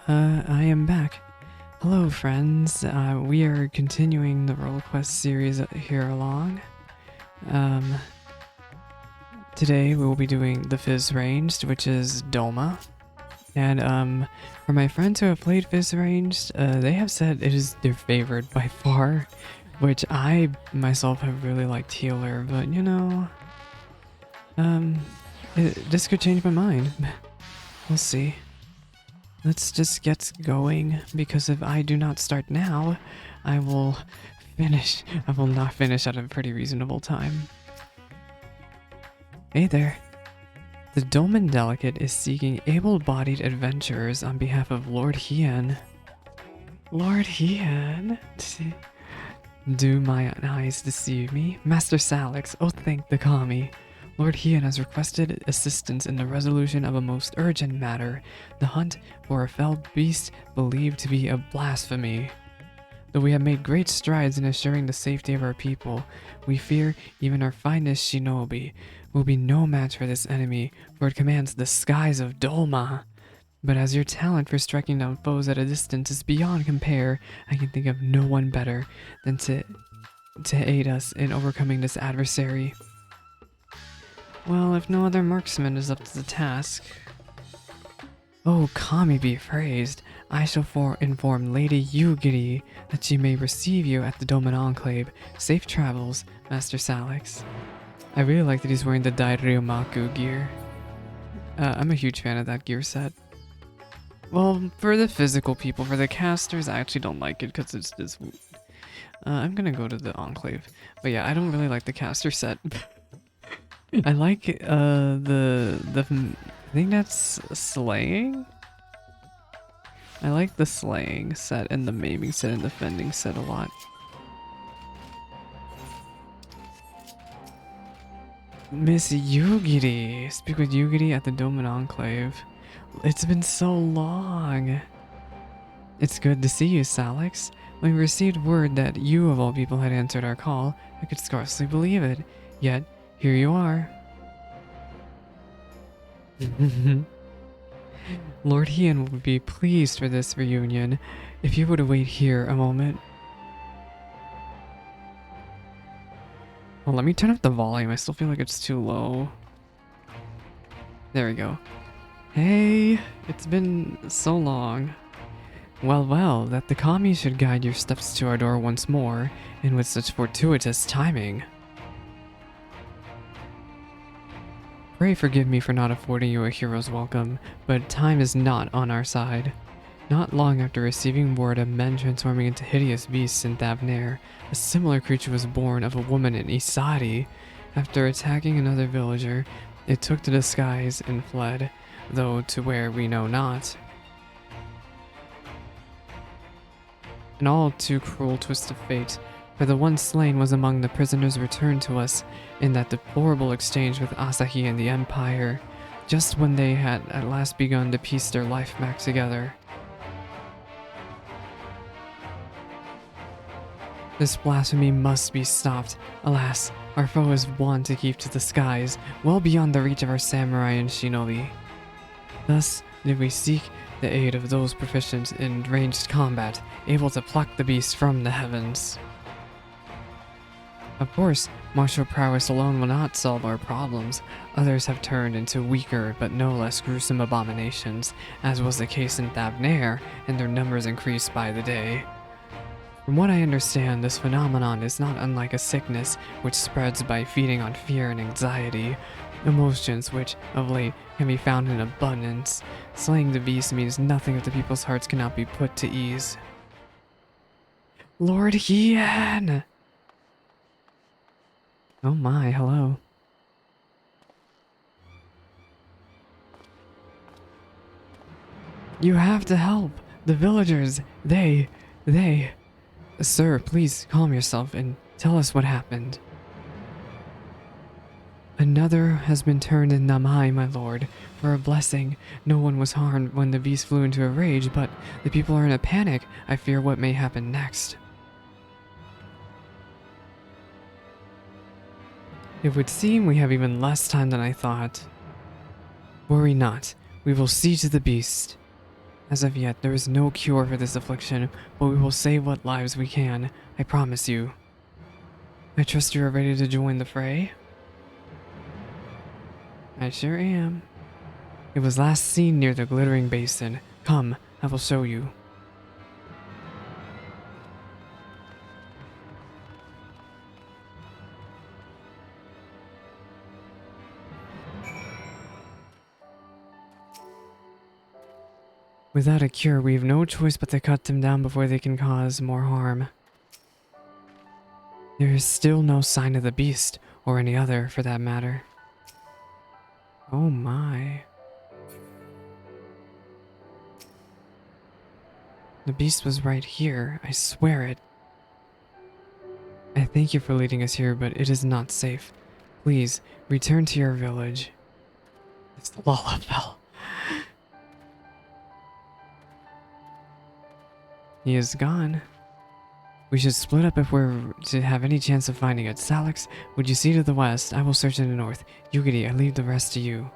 I am back. Hello, friends. We are continuing the role quest series here along. Um, Today we will be doing the Fizz Ranged, which is Doma. And for my friends who have played Fizz Ranged, they have said it is their favorite by far, which I myself have really liked Healer, but you know, this could change my mind. We'll see. Let's just get going, because if I do not start now, I will not finish at a pretty reasonable time. Hey there. The Dolmen Delicate is seeking able-bodied adventurers on behalf of Lord Hien. Lord Hien? Do my eyes deceive me? Master Salix, oh thank the kami. Lord Hien has requested assistance in the resolution of a most urgent matter, the hunt for a felled beast believed to be a blasphemy. Though we have made great strides in assuring the safety of our people, we fear even our finest shinobi will be no match for this enemy, for it commands the skies of Dolma. But as your talent for striking down foes at a distance is beyond compare, I can think of no one better than to aid us in overcoming this adversary. Well, if no other marksman is up to the task... Oh, kami be praised. I shall inform Lady Yugiri that she may receive you at the Doman Enclave. Safe travels, Master Salix. I really like that he's wearing the Dairyomaku gear. I'm a huge fan of that gear set. Well, for the physical people, for the casters, I actually don't like it because it's this... I'm gonna go to the Enclave. But yeah, I don't really like the caster set. I like I think that's slaying? I like the slaying set and the maiming set and the fending set a lot. Miss Yugiri! Speak with Yugiri at the Doman Enclave. It's been so long! It's good to see you, Salix. When we received word that you of all people had answered our call, I could scarcely believe it. Yet, here you are. Lord Hien would be pleased for this reunion. If you would wait here a moment. Well, let me turn up the volume. I still feel like it's too low. There we go. Hey, it's been so long. Well, that the kami should guide your steps to our door once more, and with such fortuitous timing. Pray forgive me for not affording you a hero's welcome, but time is not on our side. Not long after receiving word of men transforming into hideous beasts in Thavnair, a similar creature was born of a woman in Isari. After attacking another villager, it took to the skies and fled, though to where we know not. An all too cruel twist of fate, for the one slain was among the prisoners returned to us in that deplorable exchange with Asahi and the Empire, just when they had at last begun to piece their life back together. This blasphemy must be stopped. Alas, our foe is one to keep to the skies, well beyond the reach of our samurai and shinobi. Thus did we seek the aid of those proficient in ranged combat, able to pluck the beast from the heavens. Of course, martial prowess alone will not solve our problems. Others have turned into weaker but no less gruesome abominations, as was the case in Thavnair, and their numbers increased by the day. From what I understand, this phenomenon is not unlike a sickness which spreads by feeding on fear and anxiety, emotions which, of late, can be found in abundance. Slaying the beast means nothing if the people's hearts cannot be put to ease. Lord Hien! Oh my, hello. You have to help! The villagers, they... Sir, please calm yourself and tell us what happened. Another has been turned in Namai, my lord. For a blessing, no one was harmed when the beast flew into a rage, but the people are in a panic. I fear what may happen next. It would seem we have even less time than I thought. Worry not. We will see to the beast. As of yet, there is no cure for this affliction, but we will save what lives we can. I promise you. I trust you are ready to join the fray? I sure am. It was last seen near the glittering basin. Come, I will show you. Without a cure, we have no choice but to cut them down before they can cause more harm. There is still no sign of the beast, or any other for that matter. Oh my. The beast was right here, I swear it. I thank you for leading us here, but it is not safe. Please, return to your village. It's the Lalafell. He is gone. We should split up if we're to have any chance of finding it. Salix, would you see to the west? I will search in the north. Yugiti, I leave the rest to you.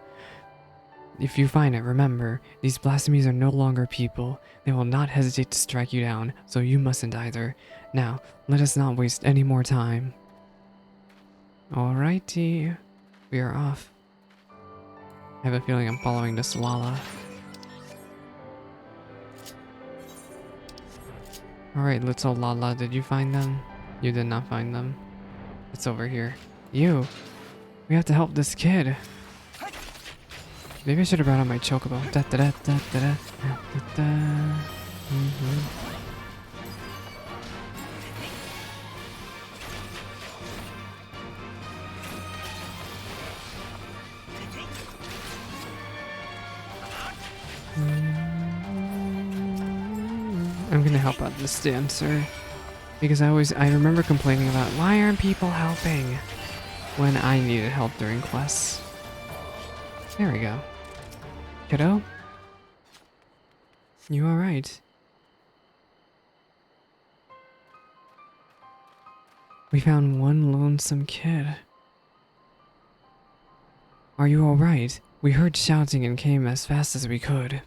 If you find it, remember, these blasphemies are no longer people. They will not hesitate to strike you down, so you mustn't either. Now, let us not waste any more time. Alrighty. We are off. I have a feeling I'm following this Lala. Alright, little Lala, did you find them? You did not find them. It's over here. You! We have to help this kid. Maybe I should have brought out my chocobo. Da da da da da da da da. I'm gonna help out this dancer because I remember complaining about why aren't people helping when I needed help during quests. There we go. Kiddo? You alright? We found one lonesome kid. Are you alright? We heard shouting and came as fast as we could.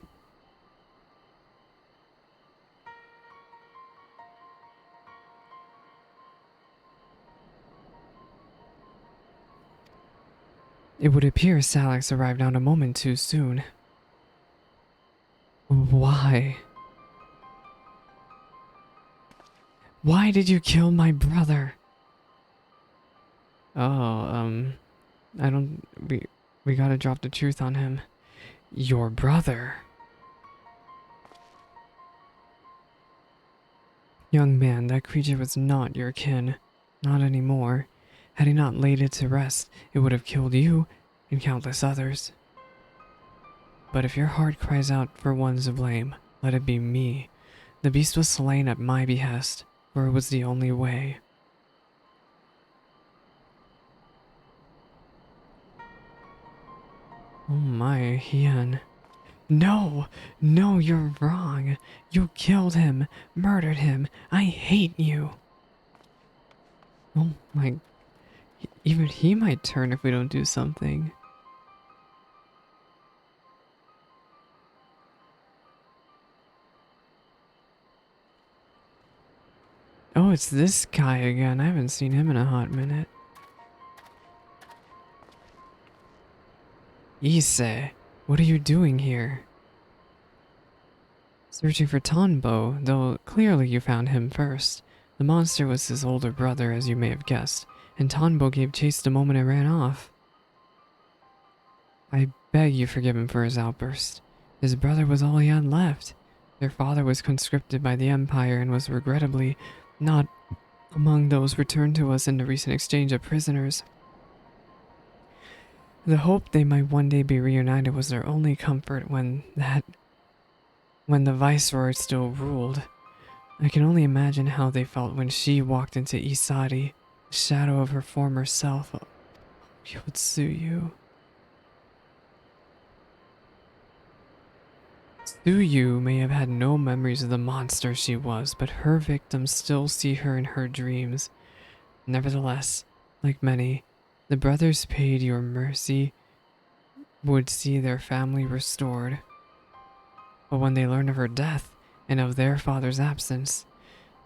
It would appear Salix arrived not a moment too soon. Why? Why did you kill my brother? Oh, I don't... We gotta drop the truth on him. Your brother? Young man, that creature was not your kin. Not anymore. Had he not laid it to rest, it would have killed you and countless others. But if your heart cries out for one to blame, let it be me. The beast was slain at my behest, for it was the only way. Oh my, Hien. No! No, you're wrong. You killed him, murdered him. I hate you. Oh my... Even he might turn if we don't do something. Oh, it's this guy again. I haven't seen him in a hot minute. Ise, what are you doing here? Searching for Tonbo, though clearly you found him first. The monster was his older brother, as you may have guessed, and Tonbo gave chase the moment it ran off. I beg you forgive him for his outburst. His brother was all he had left. Their father was conscripted by the Empire and was regrettably not among those returned to us in the recent exchange of prisoners. The hope they might one day be reunited was their only comfort when the Viceroy still ruled. I can only imagine how they felt when she walked into Isari, the shadow of her former self. Yotsuyu. Tsuyu may have had no memories of the monster she was, but her victims still see her in her dreams. Nevertheless, like many, the brothers paid your mercy would see their family restored. But when they learned of her death and of their father's absence,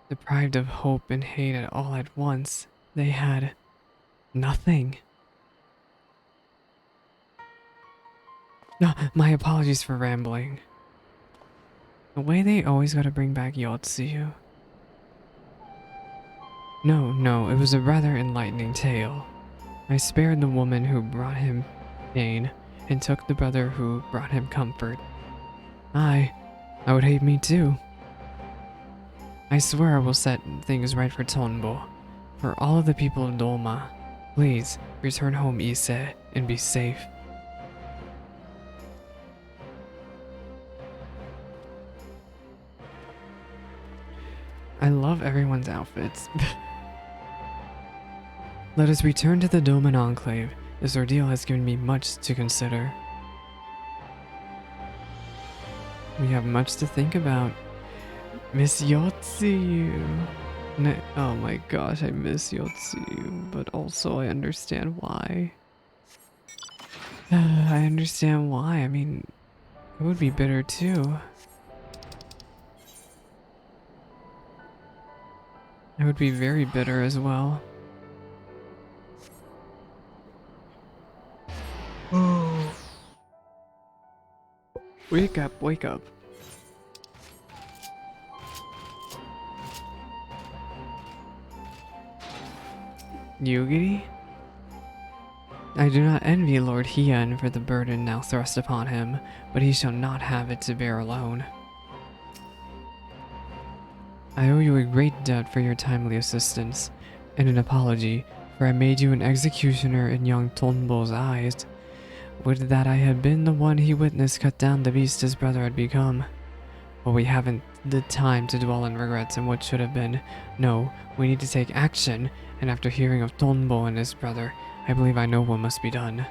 deprived of hope and hate at all at once, they had nothing. No, my apologies for rambling. The way they always gotta bring back Yotsuyu. No, it was a rather enlightening tale. I spared the woman who brought him pain and took the brother who brought him comfort. I would hate me too. I swear I will set things right for Tonbo. For all of the people of Dolma, please return home, Ise, and be safe. I love everyone's outfits. Let us return to the Doman Enclave. This ordeal has given me much to consider. We have much to think about. Miss Yotsuyu. Oh my gosh, I miss Yotsuyu, but also I understand why. I understand why. I mean, it would be bitter too. I would be very bitter as well. Oh. Wake up, wake up. Yugiri? I do not envy Lord Hien for the burden now thrust upon him, but he shall not have it to bear alone. I owe you a great debt for your timely assistance, and an apology, for I made you an executioner in young Tonbo's eyes. Would that I had been the one he witnessed cut down the beast his brother had become. But we haven't the time to dwell on regrets and what should have been. No, we need to take action, and after hearing of Tonbo and his brother, I believe I know what must be done.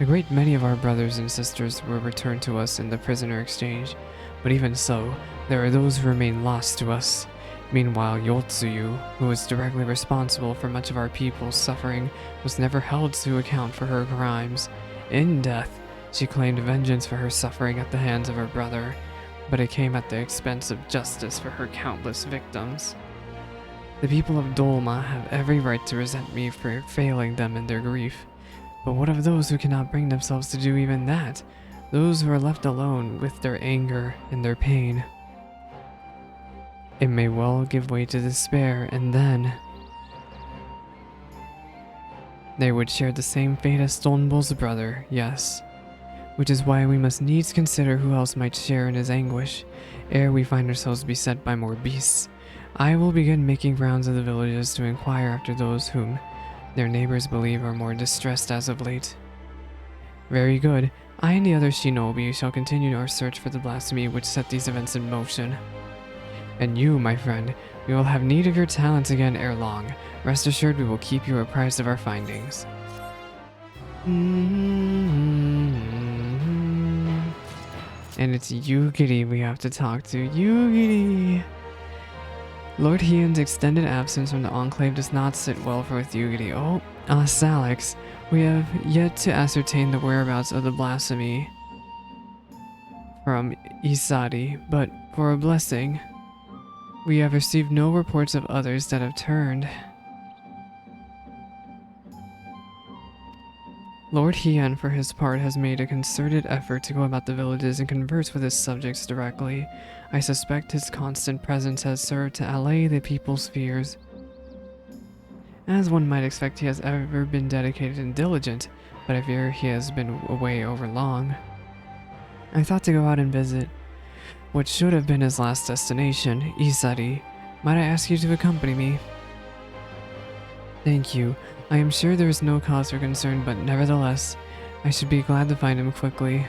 A great many of our brothers and sisters were returned to us in the prisoner exchange, but even so, there are those who remain lost to us. Meanwhile, Yotsuyu, who was directly responsible for much of our people's suffering, was never held to account for her crimes. In death, she claimed vengeance for her suffering at the hands of her brother, but it came at the expense of justice for her countless victims. The people of Dolma have every right to resent me for failing them in their grief, but what of those who cannot bring themselves to do even that? Those who are left alone with their anger and their pain. It may well give way to despair, and then they would share the same fate as Stonebo's brother, yes. Which is why we must needs consider who else might share in his anguish, ere we find ourselves beset by more beasts. I will begin making rounds of the villages to inquire after those whom their neighbors believe are more distressed as of late. Very good. I and the other shinobi shall continue our search for the blasphemy which set these events in motion. And you, my friend, we will have need of your talents again ere long. Rest assured we will keep you apprised of our findings. And it's Yugiri we have to talk to. Yugiri! Lord Hien's extended absence from the Enclave does not sit well with Yugiri. Oh, Salix, we have yet to ascertain the whereabouts of the blasphemy from Isari, but for a blessing, we have received no reports of others that have turned. Lord Hien, for his part, has made a concerted effort to go about the villages and converse with his subjects directly. I suspect his constant presence has served to allay the people's fears. As one might expect, he has ever been dedicated and diligent, but I fear he has been away over long. I thought to go out and visit what should have been his last destination, Isari. Might I ask you to accompany me? Thank you. I am sure there is no cause for concern, but nevertheless, I should be glad to find him quickly.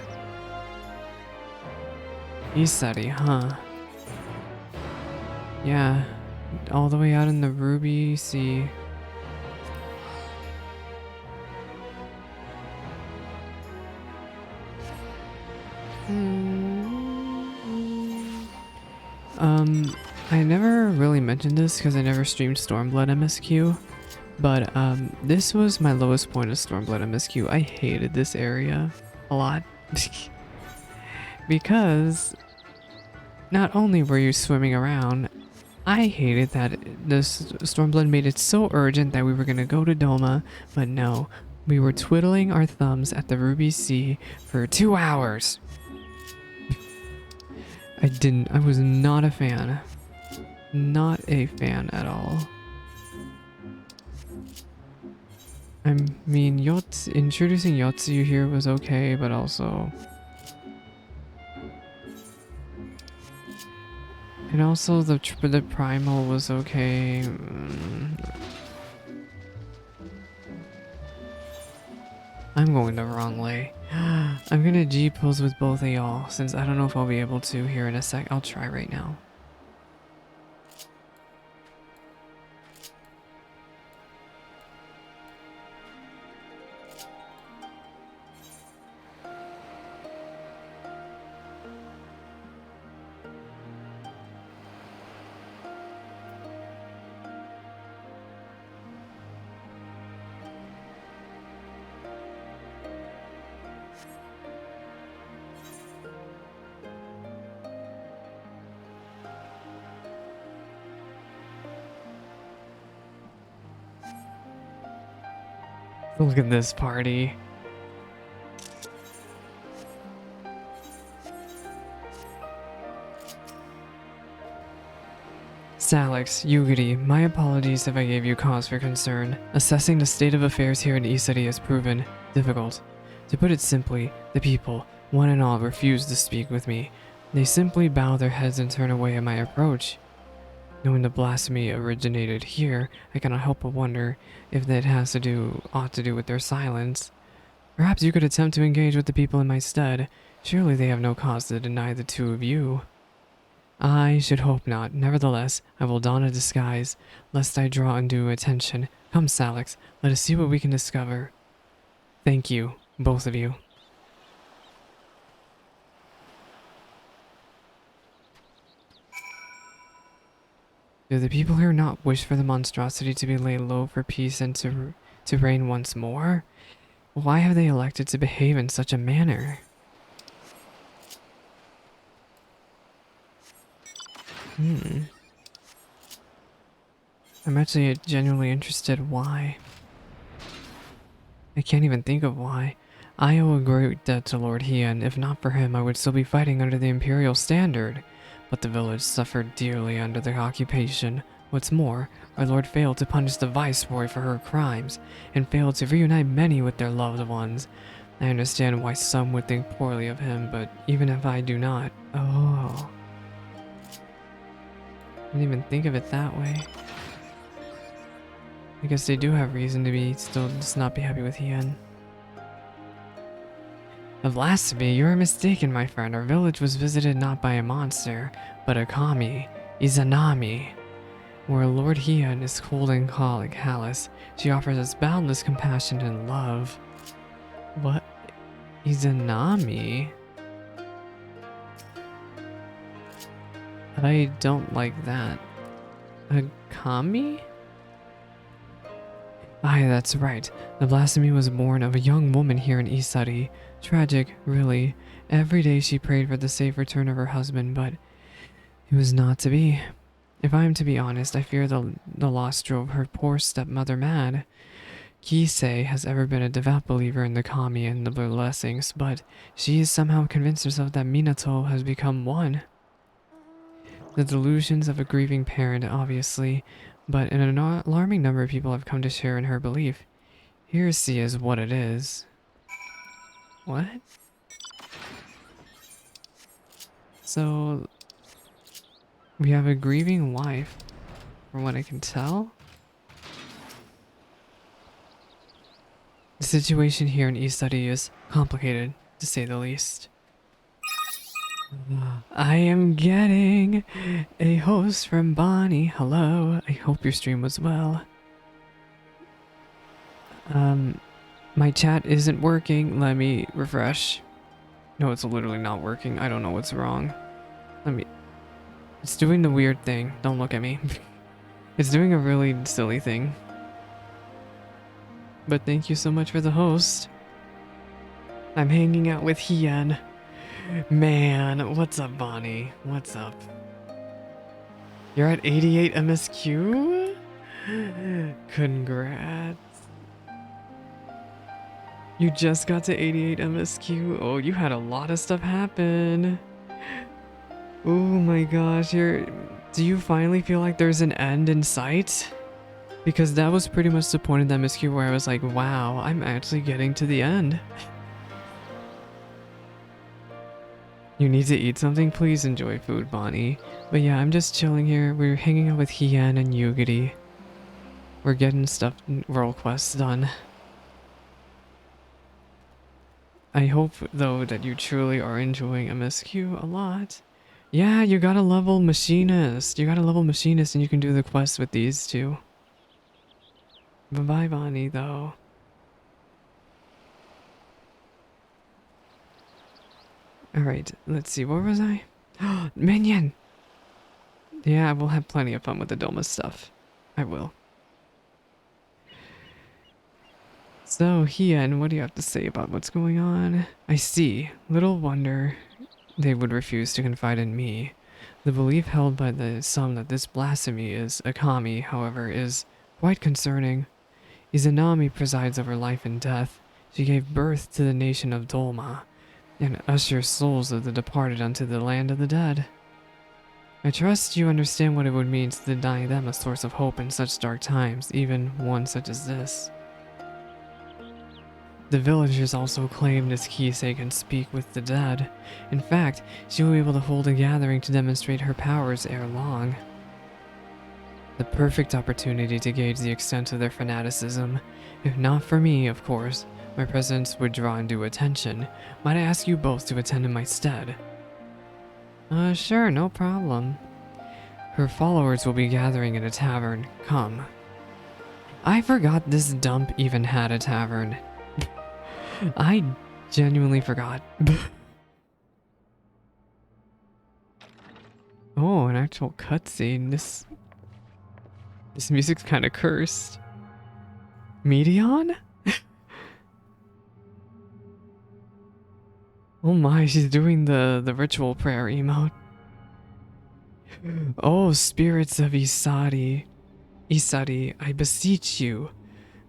Isari, huh? Yeah, all the way out in the Ruby Sea. I never really mentioned this because I never streamed Stormblood MSQ, but this was my lowest point of Stormblood MSQ. I hated this area a lot because Not only were you swimming around, I hated that this Stormblood made it so urgent that we were gonna go to Doma, but no, we were twiddling our thumbs at the Ruby Sea for 2 hours. I was not a fan. Not a fan at all. I mean, introducing Yotsu here was okay, but also... And also the Primal was okay. I'm going the wrong way. I'm gonna G-pose with both of y'all, since I don't know if I'll be able to here in a sec. I'll try right now. Look at this party. Salix, Yugiri, my apologies if I gave you cause for concern. Assessing the state of affairs here in Isari has proven difficult. To put it simply, the people, one and all, refuse to speak with me. They simply bow their heads and turn away at my approach. Knowing the blasphemy originated here, I cannot help but wonder if that ought to do with their silence. Perhaps you could attempt to engage with the people in my stead. Surely they have no cause to deny the two of you. I should hope not. Nevertheless, I will don a disguise, lest I draw undue attention. Come, Salix, let us see what we can discover. Thank you, both of you. Do the people here not wish for the monstrosity to be laid low for peace and to reign once more? Why have they elected to behave in such a manner? I'm actually genuinely interested why. I can't even think of why. I owe a great debt to Lord Hien. If not for him, I would still be fighting under the Imperial standard. But the village suffered dearly under the occupation. What's more, our lord failed to punish the viceroy for her crimes, and failed to reunite many with their loved ones. I understand why some would think poorly of him, but even if I do not... Oh... I didn't even think of it that way. I guess they do have reason to be still just not be happy with Hien. A blasphemy, you are mistaken, my friend. Our village was visited not by a monster, but a kami, Izanami. Where Lord Hien is cold and callous, she offers us boundless compassion and love. What? Izanami? I don't like that. A kami? Aye, that's right. The blasphemy was born of a young woman here in Isari. Tragic, really. Every day she prayed for the safe return of her husband, but it was not to be. If I am to be honest, I fear the loss drove her poor stepmother mad. Kisei has ever been a devout believer in the kami and the blessings, but she has somehow convinced herself that Minato has become one. The delusions of a grieving parent, obviously, but an alarming number of people have come to share in her belief. Heresy is what it is. What? So, we have a grieving wife, from what I can tell. The situation here in Isari is complicated, to say the least. I am getting a host from Bonnie. Hello, I hope your stream was well. My chat isn't working. Let me refresh. No, it's literally not working. I don't know what's wrong. It's doing the weird thing. Don't look at me. It's doing a really silly thing. But thank you so much for the host. I'm hanging out with Hien. Man, what's up, Bonnie? What's up? You're at 88 MSQ? Congrats. You just got to 88 MSQ? Oh, you had a lot of stuff happen. Oh my gosh, do you finally feel like there's an end in sight? Because that was pretty much the point of the MSQ where I was like, wow, I'm actually getting to the end. You need to eat something? Please enjoy food, Bonnie. But yeah, I'm just chilling here. We're hanging out with Hien and Yugiri. We're getting stuff, world quests done. I hope, though, that you truly are enjoying MSQ a lot. Yeah, you got a level machinist. You got a level machinist and you can do the quests with these two. Bye-bye, Bonnie, though. Alright, let's see, where was I? Minion! Yeah, we'll have plenty of fun with the Doma stuff. I will. So, Hien, what do you have to say about what's going on? I see. Little wonder they would refuse to confide in me. The belief held by some that this blasphemy is a kami, however, is quite concerning. Izanami presides over life and death. She gave birth to the nation of Dolma, and ushers souls of the departed unto the land of the dead. I trust you understand what it would mean to deny them a source of hope in such dark times, even one such as this. The villagers also claim this Kisei can speak with the dead. In fact, she will be able to hold a gathering to demonstrate her powers ere long. The perfect opportunity to gauge the extent of their fanaticism. If not for me, of course, my presence would draw undue attention. Might I ask you both to attend in my stead? Sure, no problem. Her followers will be gathering in a tavern. Come. I forgot this dump even had a tavern. I genuinely forgot. Oh, an actual cutscene. This music's kind of cursed. Medion? Oh my, she's doing the ritual prayer emote. Oh, spirits of Isari. Isari, I beseech you.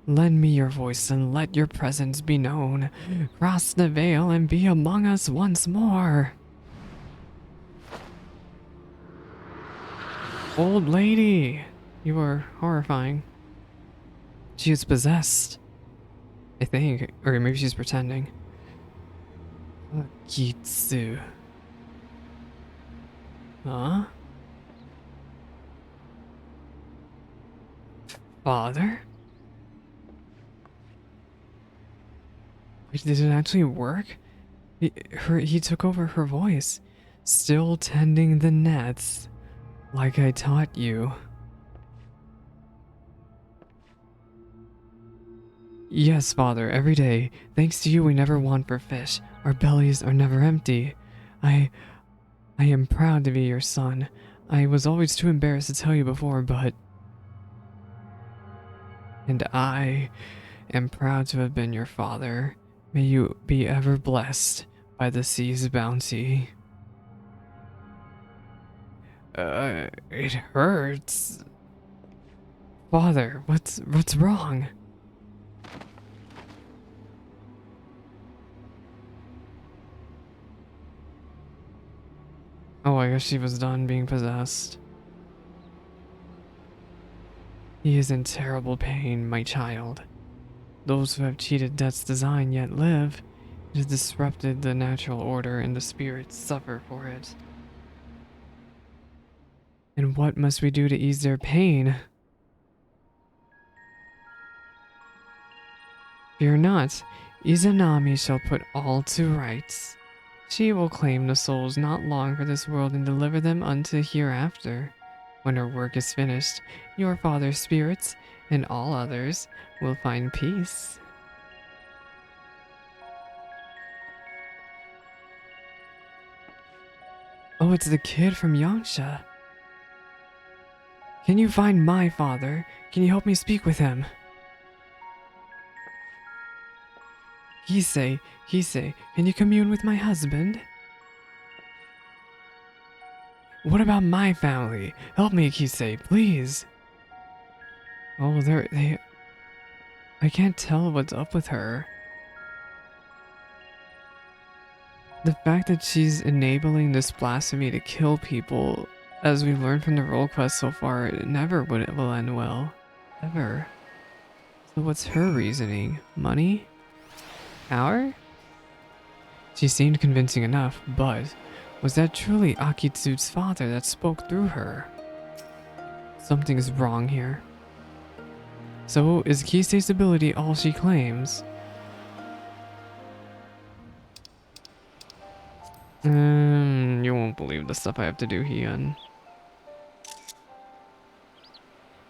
Lend me your voice and let your presence be known. Cross the veil and be among us once more. Old lady, you are horrifying. She is possessed. I think, or maybe she's pretending. Kitsu. Huh? Father? Wait, did it actually work? He took over her voice. Still tending the nets, like I taught you. Yes, Father, every day. Thanks to you, we never want for fish. Our bellies are never empty. I am proud to be your son. I was always too embarrassed to tell you before, but... And I am proud to have been your father. May you be ever blessed by the sea's bounty. It hurts. Father, what's wrong? Oh, I guess she was done being possessed. He is in terrible pain, my child. Those who have cheated death's design yet live. It has disrupted the natural order and the spirits suffer for it. And what must we do to ease their pain? Fear not, Izanami shall put all to rights. She will claim the souls not long for this world and deliver them unto hereafter. When her work is finished, your father's spirits and all others will find peace. Oh, it's the kid from Yangsha. Can you find my father? Can you help me speak with him? Hisei, can you commune with my husband? What about my family? Help me, Kisei, please. Oh, I can't tell what's up with her. The fact that she's enabling this blasphemy to kill people, as we've learned from the role quest so far, it never will end well. Ever. So what's her reasoning? Money? Power? She seemed convincing enough, but was that truly Akitsu's father that spoke through her? Something is wrong here. So is Kisei's ability all she claims? You won't believe the stuff I have to do, Heian.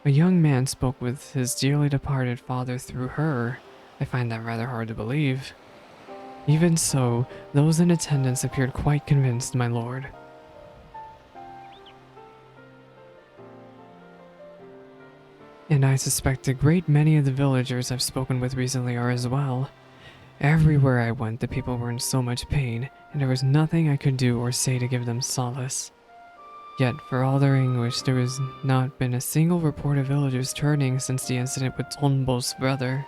A young man spoke with his dearly departed father through her. I find that rather hard to believe. Even so, those in attendance appeared quite convinced, my lord. And I suspect a great many of the villagers I've spoken with recently are as well. Everywhere I went, the people were in so much pain, and there was nothing I could do or say to give them solace. Yet, for all their anguish, there has not been a single report of villagers turning since the incident with Tonbo's brother.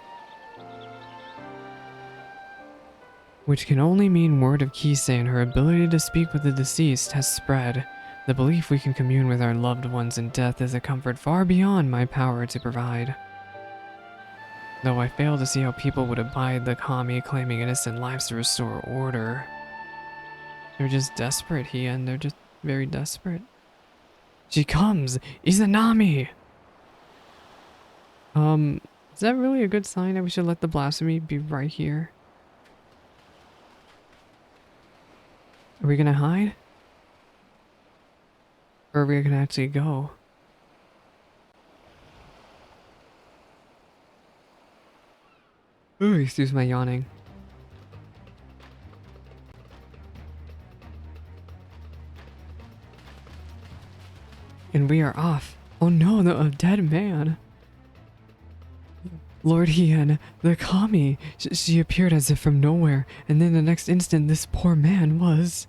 Which can only mean word of Kisei and her ability to speak with the deceased has spread. The belief we can commune with our loved ones in death is a comfort far beyond my power to provide. Though I fail to see how people would abide the kami claiming innocent lives to restore order. They're just desperate, Heian. They're just very desperate. She comes! Izanami! Is that really a good sign that we should let the blasphemy be right here? Are we gonna hide? Or are we gonna actually go? Ooh, excuse my yawning. And we are off. Oh no, a dead man. Lord Heian, the kami. She appeared as if from nowhere, and then the next instant this poor man was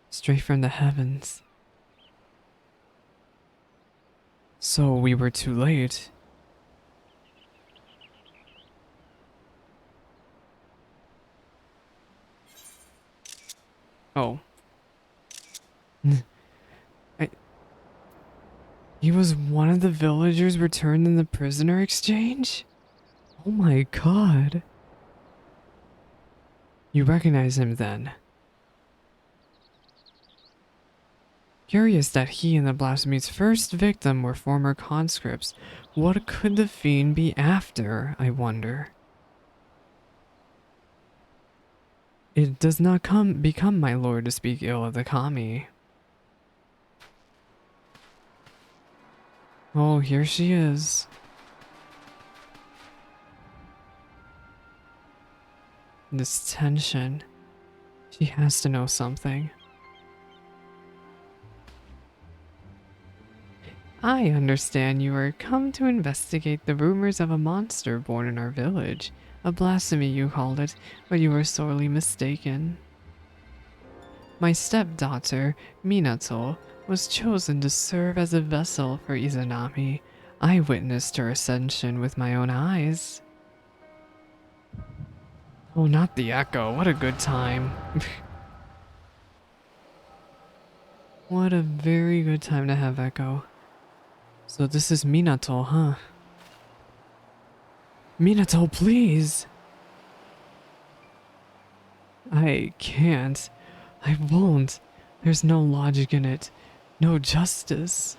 straight from the heavens. So we were too late. Oh. He was one of the villagers returned in the prisoner exchange? Oh my god. You recognize him then? Curious that he and the blasphemy's first victim were former conscripts. What could the fiend be after, I wonder? It does not become my lord to speak ill of the kami. Oh, here she is. This tension. She has to know something. I understand you are come to investigate the rumors of a monster born in our village. A blasphemy you called it, but you were sorely mistaken. My stepdaughter, Minato, was chosen to serve as a vessel for Izanami. I witnessed her ascension with my own eyes. Oh, not the echo. What a good time. What a very good time to have echo. So this is Minato, huh? Minato, please! I can't. I won't. There's no logic in it. No justice.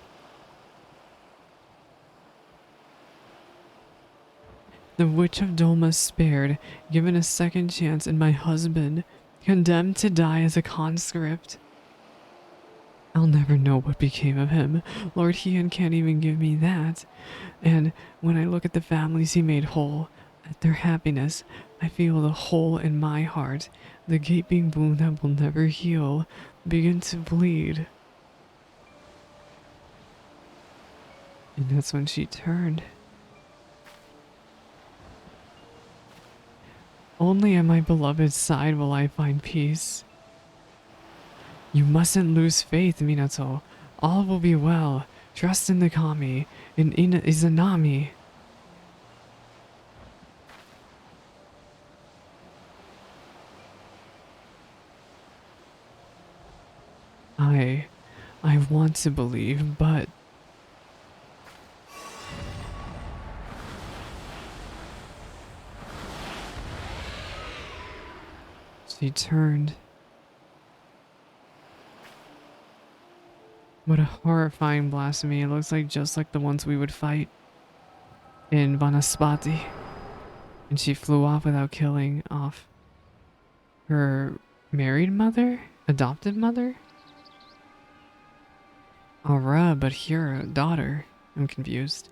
The Witch of Doma spared, given a second chance, and my husband, condemned to die as a conscript. I'll never know what became of him. Lord Heian can't even give me that. And when I look at the families he made whole, at their happiness, I feel the hole in my heart, the gaping wound that will never heal, begin to bleed. And that's when she turned. Only at my beloved's side will I find peace. You mustn't lose faith, Minato. All will be well. Trust in the kami, in Izanami. I want to believe, but... She turned. What a horrifying blasphemy. It looks like just like the ones we would fight in Vanaspati. And she flew off without killing off her married mother? Adopted mother? Alright, but here, a daughter. I'm confused.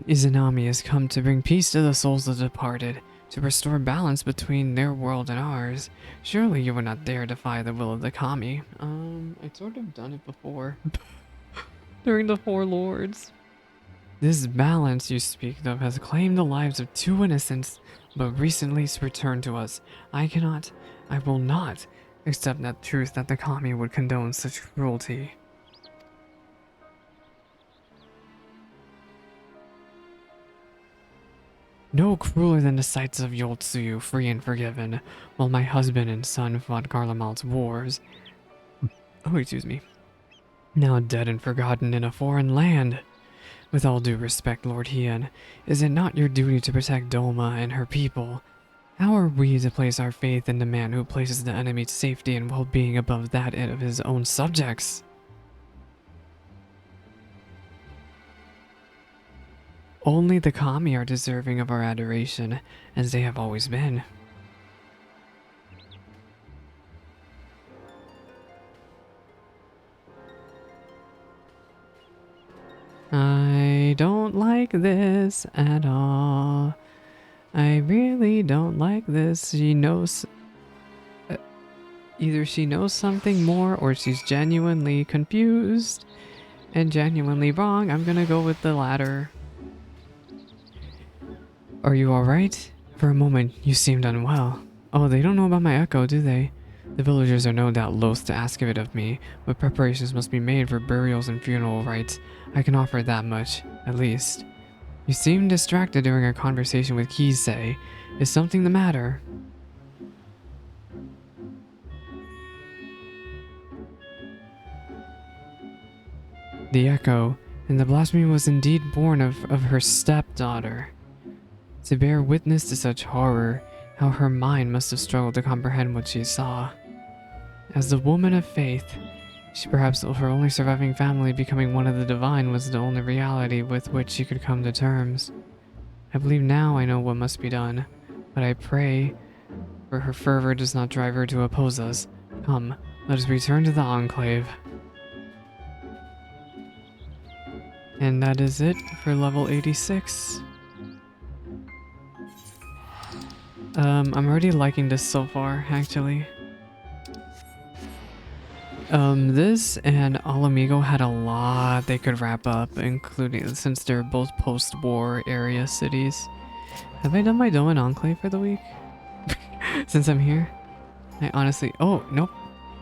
Izanami has come to bring peace to the souls of the departed, to restore balance between their world and ours. Surely you would not dare defy the will of the kami. I'd sort of done it before. During the Four Lords. This balance you speak of has claimed the lives of 2 innocents, but recently returned to us. I will not accept that truth that the kami would condone such cruelty. No crueler than the sights of Yotsuyu, free and forgiven, while my husband and son fought Garlemald's wars. Oh, excuse me. Now dead and forgotten in a foreign land. With all due respect, Lord Hien, is it not your duty to protect Doma and her people? How are we to place our faith in the man who places the enemy's safety and well-being above that of his own subjects? Only the kami are deserving of our adoration, as they have always been. I don't like this at all. I really don't like this. She knows... either she knows something more or she's genuinely confused and genuinely wrong. I'm gonna go with the latter. Are you alright? For a moment, you seemed unwell. Oh, they don't know about my echo, do they? The villagers are no doubt loath to ask of it of me, but preparations must be made for burials and funeral rites. I can offer that much, at least. You seemed distracted during our conversation with Kisei. Is something the matter? The echo, and the blasphemy was indeed born of her stepdaughter. To bear witness to such horror, how her mind must have struggled to comprehend what she saw. As the woman of faith, she perhaps her only surviving family becoming one of the divine was the only reality with which she could come to terms. I believe now I know what must be done, but I pray for her fervor does not drive her to oppose us. Come, let us return to the Enclave. And that is it for level 86. I'm already liking this so far, actually. This and Alamigo had a lot they could wrap up, including since they're both post-war area cities. Have I done my Dome and Enclave for the week? Since I'm here? I honestly... Oh, nope.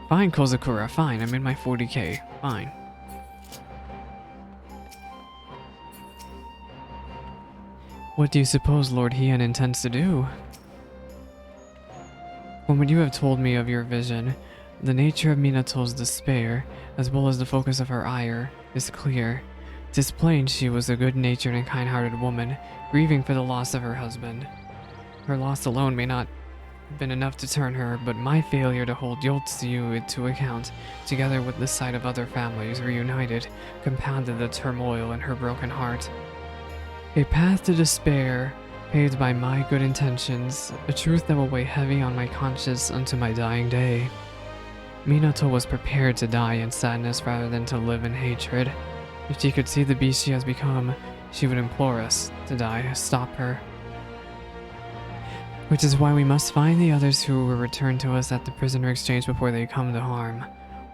Fine, Kozakura, fine. I made my 40k. Fine. What do you suppose Lord Hien intends to do? From what you have told me of your vision, the nature of Minato's despair, as well as the focus of her ire, is clear. 'Tis plain she was a good-natured and kind-hearted woman, grieving for the loss of her husband. Her loss alone may not have been enough to turn her, but my failure to hold Yotsuyu to account, together with the sight of other families reunited, compounded the turmoil in her broken heart. A path to despair, paved by my good intentions, a truth that will weigh heavy on my conscience unto my dying day. Minato was prepared to die in sadness rather than to live in hatred. If she could see the beast she has become, she would implore us to die, stop her. Which is why we must find the others who were returned to us at the prisoner exchange before they come to harm.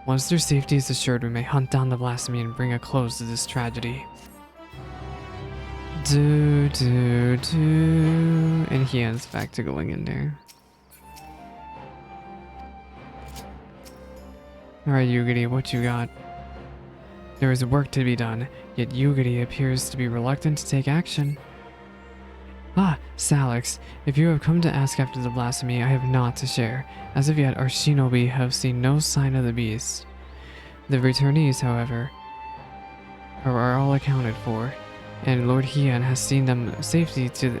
Once their safety is assured, we may hunt down the blasphemy and bring a close to this tragedy. And he ends back to going in there. Alright, Yugiri, what you got? There is work to be done, yet Yugiri appears to be reluctant to take action. Ah, Salix, if you have come to ask after the blasphemy, I have naught to share. As of yet, our shinobi have seen no sign of the beast. The returnees, however, are all accounted for, and Lord Hian has seen them safely to the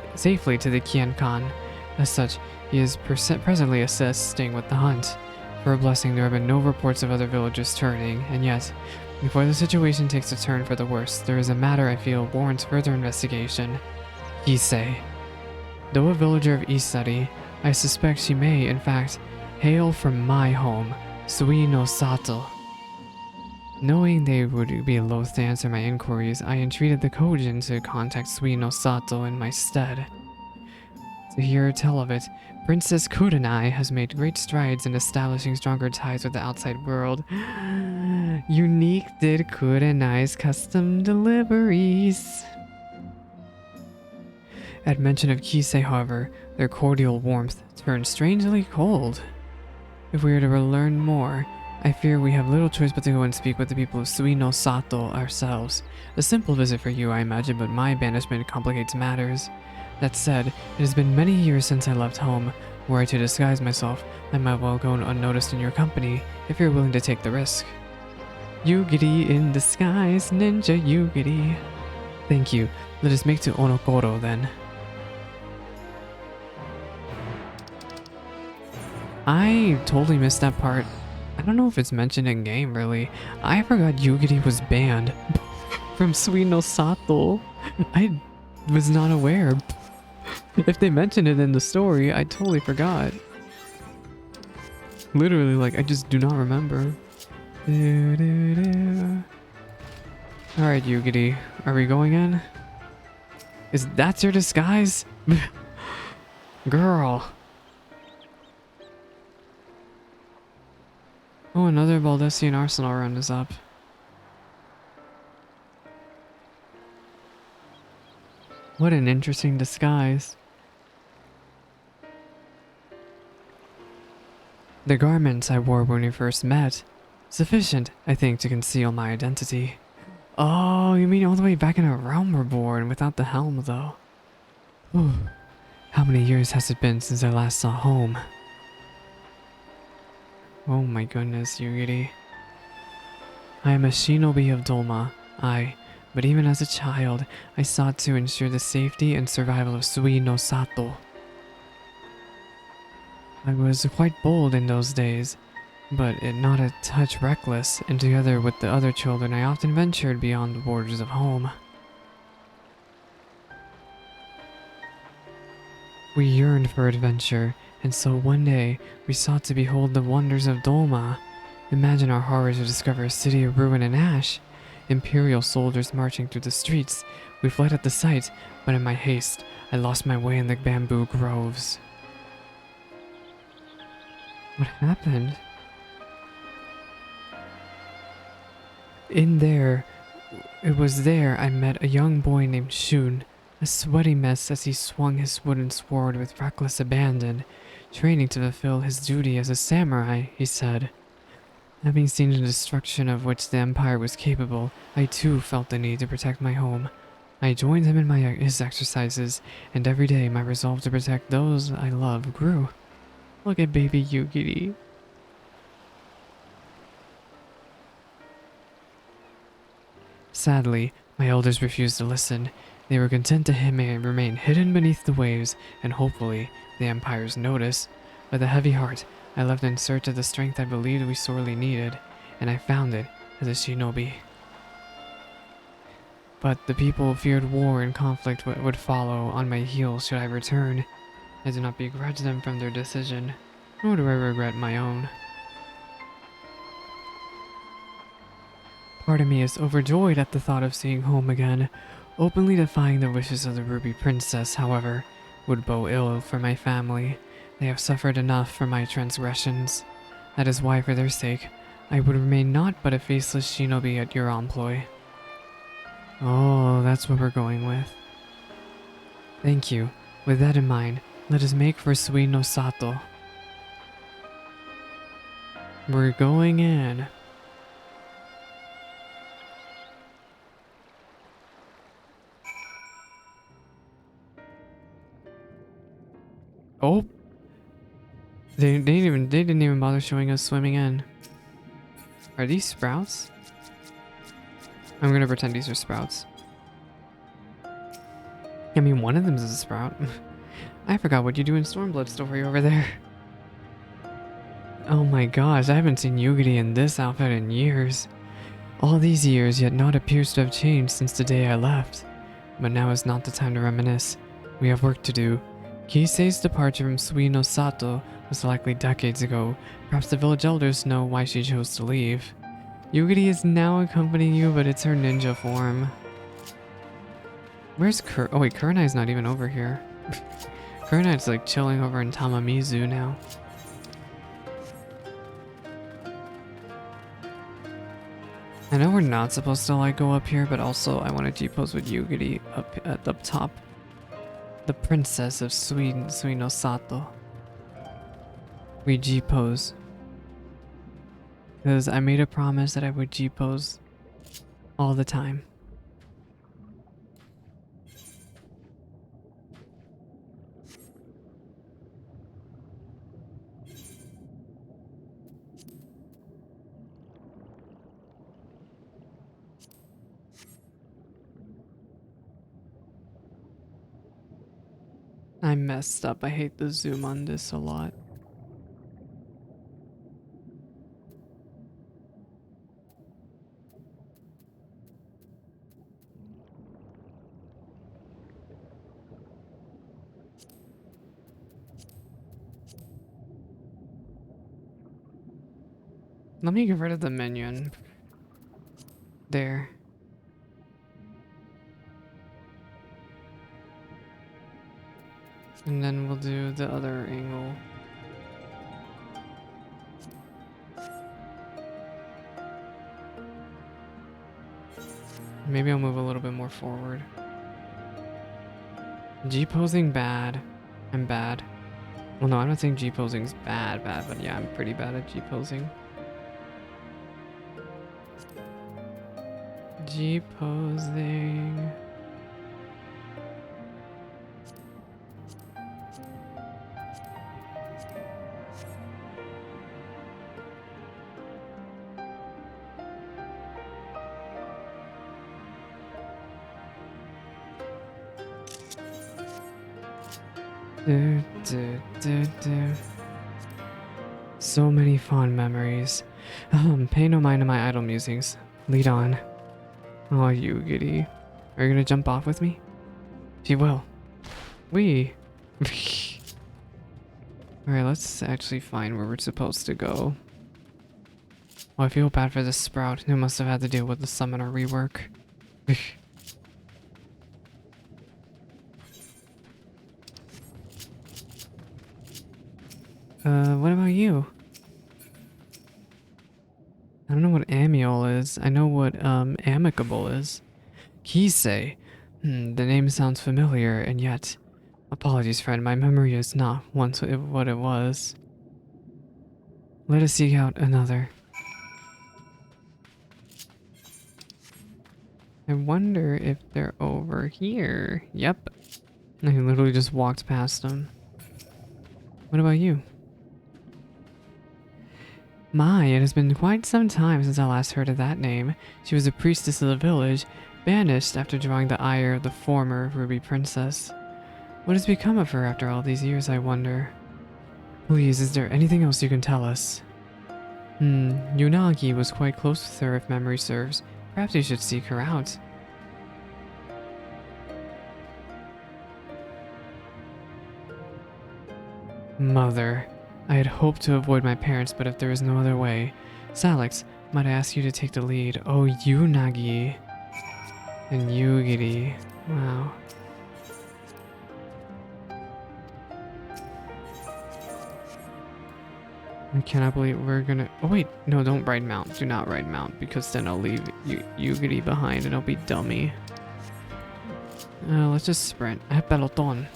Qian-Kan. As such, he is presently assisting with the hunt. For a blessing, there have been no reports of other villagers turning, and yet, before the situation takes a turn for the worse, there is a matter I feel warrants further investigation. Kisei. Though a villager of Isari, I suspect she may, in fact, hail from my home, Sui no Sato. Knowing they would be loath to answer my inquiries, I entreated the Kojin to contact Sui no Sato in my stead. To hear tell of it, Princess Kurenai has made great strides in establishing stronger ties with the outside world. Unique did Kurenai's custom deliveries. At mention of Kisei, however, their cordial warmth turned strangely cold. If we are to learn more, I fear we have little choice but to go and speak with the people of Sui no Sato ourselves. A simple visit for you, I imagine, but my banishment complicates matters. That said, it has been many years since I left home. Were I to disguise myself, I might well go unnoticed in your company, if you're willing to take the risk. Yugiri in disguise, ninja Yugiri. Thank you. Let us make to Onokoro then. I totally missed that part. I don't know if it's mentioned in game, really. I forgot Yugiri was banned from Sui no Sato. I was not aware. If they mentioned it in the story, I totally forgot. Literally, like, I just do not remember. Alright, Yugiri. Are we going in? That's your disguise? Girl. Oh, another Baldessian arsenal run is up. What an interesting disguise. The garments I wore when we first met. Sufficient, I think, to conceal my identity. Oh, you mean all the way back in a realm reborn without the helm, though? Whew. How many years has it been since I last saw home? Oh my goodness, Yugiri. I am a shinobi of Dolma, but even as a child, I sought to ensure the safety and survival of Sui no Sato. I was quite bold in those days, but not a touch reckless, and together with the other children I often ventured beyond the borders of home. We yearned for adventure, and so one day we sought to behold the wonders of Dolma. Imagine our horror to discover a city of ruin and ash. Imperial soldiers marching through the streets. We fled at the sight, but in my haste, I lost my way in the bamboo groves. What happened? It was there I met a young boy named Shun, a sweaty mess as he swung his wooden sword with reckless abandon, training to fulfill his duty as a samurai, he said. Having seen the destruction of which the Empire was capable, I too felt the need to protect my home. I joined him in his exercises, and every day my resolve to protect those I love grew. Look at baby Yugiri. Sadly, my elders refused to listen. They were content to remain hidden beneath the waves, and hopefully the Empire's notice. With a heavy heart, I left in search of the strength I believed we sorely needed, and I found it as a shinobi. But the people feared war and conflict would follow on my heels should I return. I do not begrudge them from their decision, nor do I regret my own. Part of me is overjoyed at the thought of seeing home again. Openly defying the wishes of the Ruby Princess, however, would bode ill for my family. They have suffered enough for my transgressions. That is why, for their sake, I would remain naught but a faceless shinobi at your employ. Oh, that's what we're going with. Thank you. With that in mind, let us make for Sui no Sato. We're going in. Oh, they didn't even bother showing us swimming in. Are these sprouts? I'm gonna pretend these are sprouts. I mean, one of them is a sprout. I forgot what you do in Stormblood story over there. Oh my gosh, I haven't seen Yugiri in this outfit in years. All these years, yet naught appears to have changed since the day I left. But now is not the time to reminisce. We have work to do. Kisei's departure from Sui no Sato was likely decades ago. Perhaps the village elders know why she chose to leave. Yugiri is now accompanying you, but it's her ninja form. Where's Oh wait, Kurenai's not even over here. Kurenai's like chilling over in Tamamizu now. I know we're not supposed to like go up here, but also I want to G-pose with Yugiri up top. The princess of Sui no Sato. We G-pose. Because I made a promise that I would G-pose all the time. I messed up. I hate the zoom on this a lot. Let me get rid of the minion. There. And then we'll do the other angle. Maybe I'll move a little bit more forward. G-posing bad. I'm bad. Well, no, I'm not saying G-posing's bad, but yeah, I'm pretty bad at G-posing. G-posing. So many fond memories. Pay no mind to my idle musings. Lead on. Oh, you giddy. Are you gonna jump off with me? She will. We. Alright, let's actually find where we're supposed to go. Oh, I feel bad for this sprout who must have had to deal with the summoner rework. What about you? I don't know what amiable is. I know what, amicable is. Kisei. The name sounds familiar, and yet... Apologies, friend. My memory is not once what it was. Let us seek out another. I wonder if they're over here. Yep. I literally just walked past them. What about you? My, it has been quite some time since I last heard of that name. She was a priestess of the village, banished after drawing the ire of the former Ruby Princess. What has become of her after all these years, I wonder? Please, is there anything else you can tell us? Yunagi was quite close with her if memory serves. Perhaps you should seek her out. Mother. I had hoped to avoid my parents, but if there is no other way... Salix, might I ask you to take the lead? Oh, Yunagi. And Yugiri. Wow. I cannot believe we're gonna... Oh wait, no, don't ride mount. Do not ride mount, because then I'll leave Yugiri behind and I'll be dummy. Let's just sprint. I have peloton.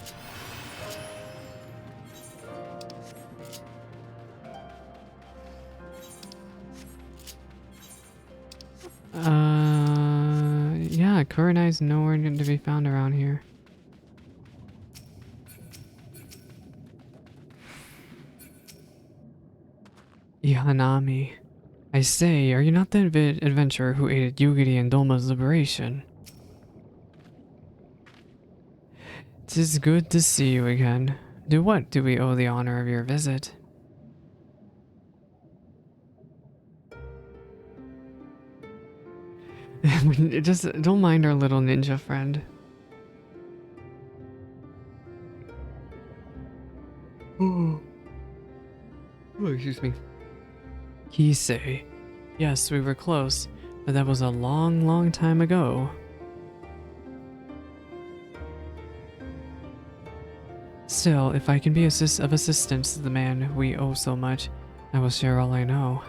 Yeah, Kurenai's nowhere to be found around here. Ihanami. I say, are you not the adventurer who aided Yugiri and Dolma's liberation? 'Tis good to see you again. To what do we owe the honor of your visit? Just don't mind our little ninja friend. Oh, excuse me. Kisei. Yes, we were close, but that was a long, long time ago. Still, if I can be of assistance to the man we owe so much, I will share all I know.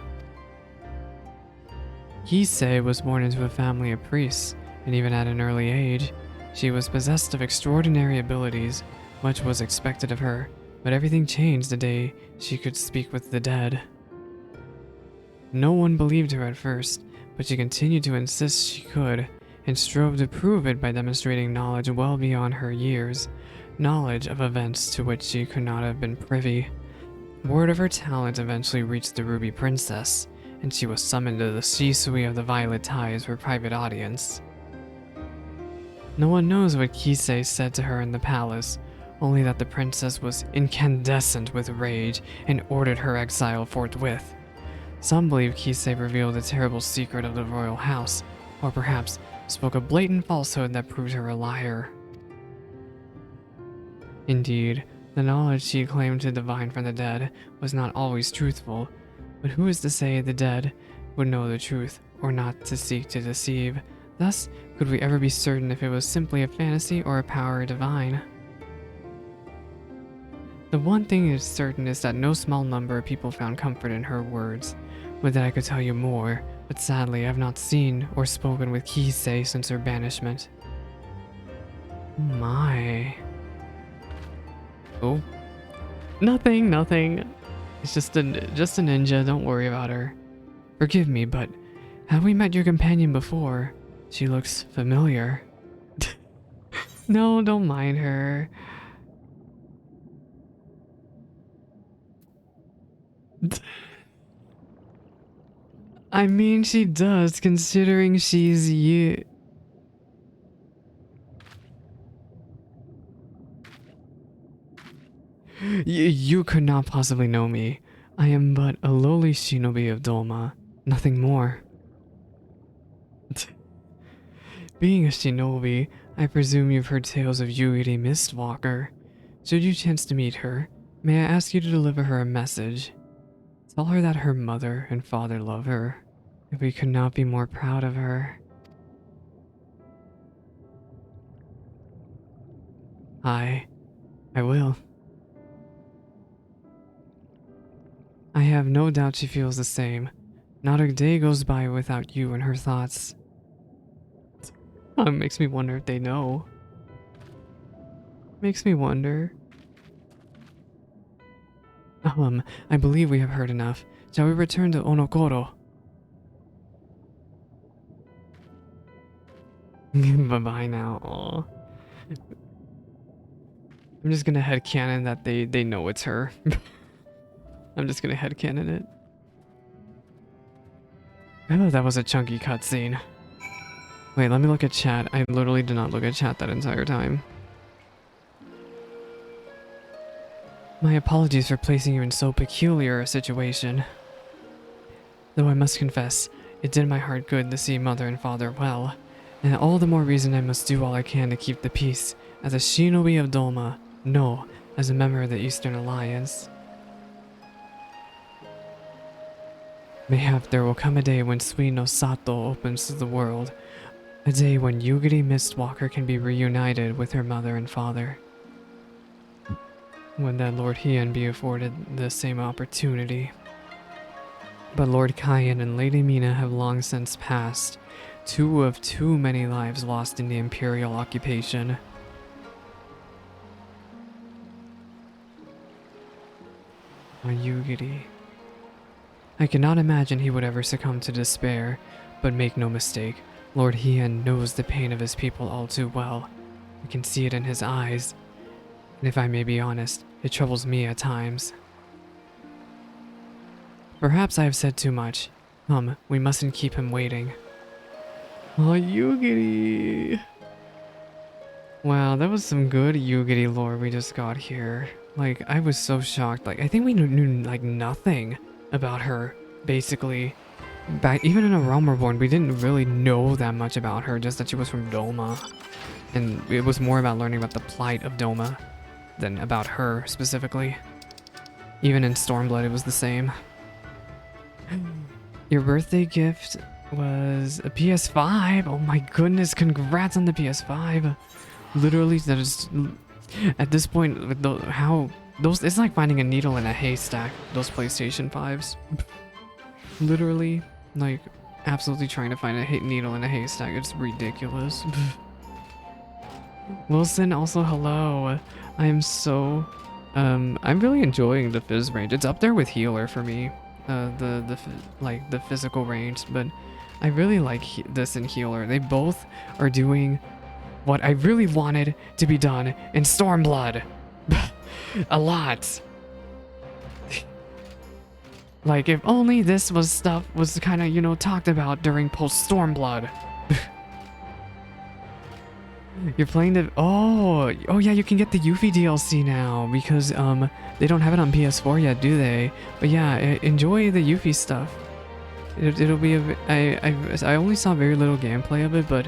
Kisei was born into a family of priests, and even at an early age, she was possessed of extraordinary abilities. Much was expected of her, but everything changed the day she could speak with the dead. No one believed her at first, but she continued to insist she could, and strove to prove it by demonstrating knowledge well beyond her years, knowledge of events to which she could not have been privy. Word of her talent eventually reached the Ruby Princess, and she was summoned to the Shisui of the Violet Ties for private audience. No one knows what Kisei said to her in the palace, only that the princess was incandescent with rage and ordered her exile forthwith. Some believe Kisei revealed a terrible secret of the royal house, or perhaps spoke a blatant falsehood that proved her a liar. Indeed, the knowledge she claimed to divine from the dead was not always truthful, but who is to say the dead would know the truth, or not to seek to deceive? Thus, could we ever be certain if it was simply a fantasy or a power divine? The one thing is certain is that no small number of people found comfort in her words. Would that I could tell you more, but sadly I have not seen or spoken with Kisei since her banishment. Oh my. Oh. Nothing. It's just a ninja, don't worry about her. Forgive me, but have we met your companion before? She looks familiar. No, don't mind her. I mean, she does, considering she's you. You could not possibly know me. I am but a lowly shinobi of Dolma, nothing more. Being a shinobi, I presume you've heard tales of Yugiri Mistwalker. Should you chance to meet her, may I ask you to deliver her a message? Tell her that her mother and father love her. We could not be more proud of her. I will. I have no doubt she feels the same. Not a day goes by without you and her thoughts. It makes me wonder if they know. Makes me wonder. I believe we have heard enough. Shall we return to Onokoro? Bye-bye now. Aww. I'm just gonna headcanon that they know it's her. I'm just gonna headcanon it. I thought that was a chunky cutscene. Wait, let me look at chat. I literally did not look at chat that entire time. My apologies for placing you in so peculiar a situation. Though I must confess, it did my heart good to see mother and father well, and all the more reason I must do all I can to keep the peace, as a shinobi of Dolma, no, as a member of the Eastern Alliance. Mayhap there will come a day when Sui no Sato opens to the world, a day when Yugiri Mistwalker can be reunited with her mother and father. Would that Lord Hien be afforded the same opportunity. But Lord Kyan and Lady Mina have long since passed, two of too many lives lost in the Imperial occupation. Yugiri. I cannot imagine he would ever succumb to despair, but make no mistake, Lord Hien knows the pain of his people all too well. I can see it in his eyes, and if I may be honest, it troubles me at times. Perhaps I have said too much. Come, we mustn't keep him waiting. Oh, Yugiri! Wow, that was some good Yugiri lore we just got here. Like, I was so shocked. Like, I think we knew like nothing about her, basically. Back even in A Realm Reborn, we didn't really know that much about her, just that she was from Doma. And it was more about learning about the plight of Doma than about her specifically. Even in Stormblood, it was the same. Your birthday gift was a PS5. Oh my goodness, congrats on the PS5. Literally, that is at this point with it's like finding a needle in a haystack, those PlayStation 5s. Literally, like absolutely trying to find a needle in a haystack. It's ridiculous. Wilson, also hello. I am so I'm really enjoying the Fizz range. It's up there with healer for me. The physical range, but I really like this in healer. They both are doing what I really wanted to be done in Stormblood. A lot. Like, if only this was stuff was kind of, you know, talked about during post Stormblood. You're playing the oh yeah, you can get the Yuffie DLC now because they don't have it on PS4 yet, do they? But yeah, enjoy the Yuffie stuff. It'll be I only saw very little gameplay of it, but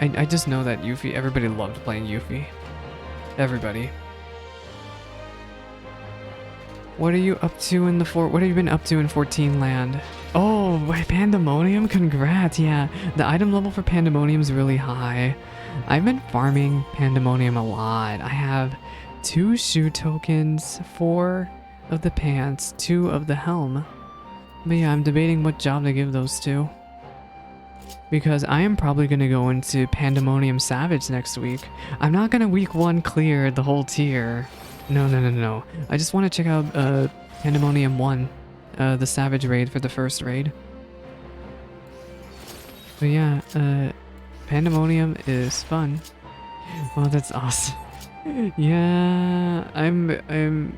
I just know that Yuffie, everybody loved playing Yuffie. Everybody. What are you up to in what have you been up to in 14 land? Oh, Pandemonium, congrats. Yeah, the item level for Pandemonium is really high. I've been farming Pandemonium a lot. I have 2 shoe tokens, 4 of the pants, 2 of the helm. But yeah, I'm debating what job to give those to. Because I am probably going to go into Pandemonium Savage next week. I'm not going to week 1 clear the whole tier. No. I just want to check out Pandemonium 1, the Savage raid for the first raid. But yeah, Pandemonium is fun. Oh, that's awesome. Yeah, I'm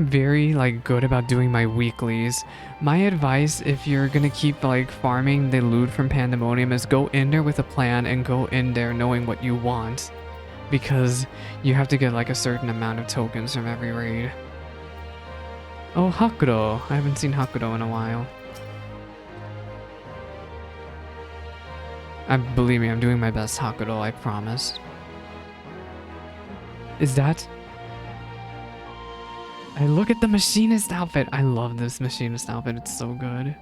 very like good about doing my weeklies. My advice, if you're gonna keep like farming the loot from Pandemonium, is go in there with a plan and go in there knowing what you want, because you have to get like a certain amount of tokens from every raid. Oh, Hakuro. I haven't seen Hakuro in a while. Believe me, I'm doing my best, Hakuro, I promise. Is that? I look at the machinist outfit. I love this machinist outfit. It's so good.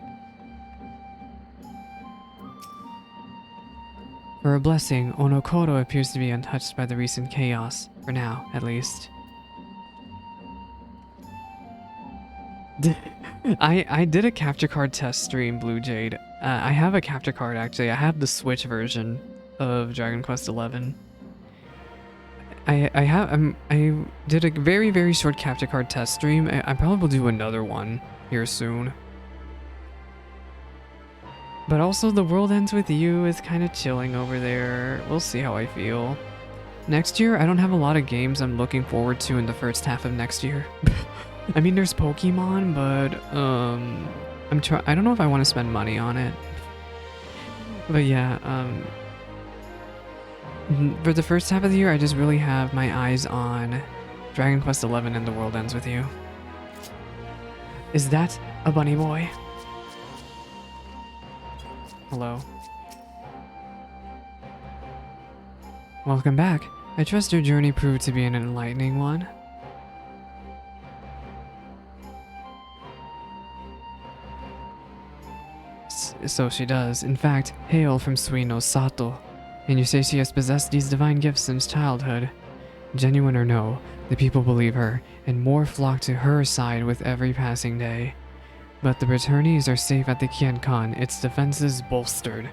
For a blessing, Onokoro appears to be untouched by the recent chaos. For now, at least. I did a capture card test stream, Blue Jade. I have a capture card, actually. I have the Switch version of Dragon Quest XI. I did a very, very short capture card test stream. I probably will do another one here soon. But also, The World Ends With You is kind of chilling over there. We'll see how I feel. Next year, I don't have a lot of games I'm looking forward to in the first half of next year. I mean, there's Pokemon, but I don't know if I want to spend money on it. But yeah, for the first half of the year, I just really have my eyes on Dragon Quest XI and The World Ends With You. Is that a bunny boy? Hello. Welcome back. I trust your journey proved to be an enlightening one. So she does. In fact, hail from Suino Sato. And you say she has possessed these divine gifts since childhood. Genuine or no, the people believe her, and more flock to her side with every passing day. But the returnees are safe at the Kian-Kan, its defenses bolstered.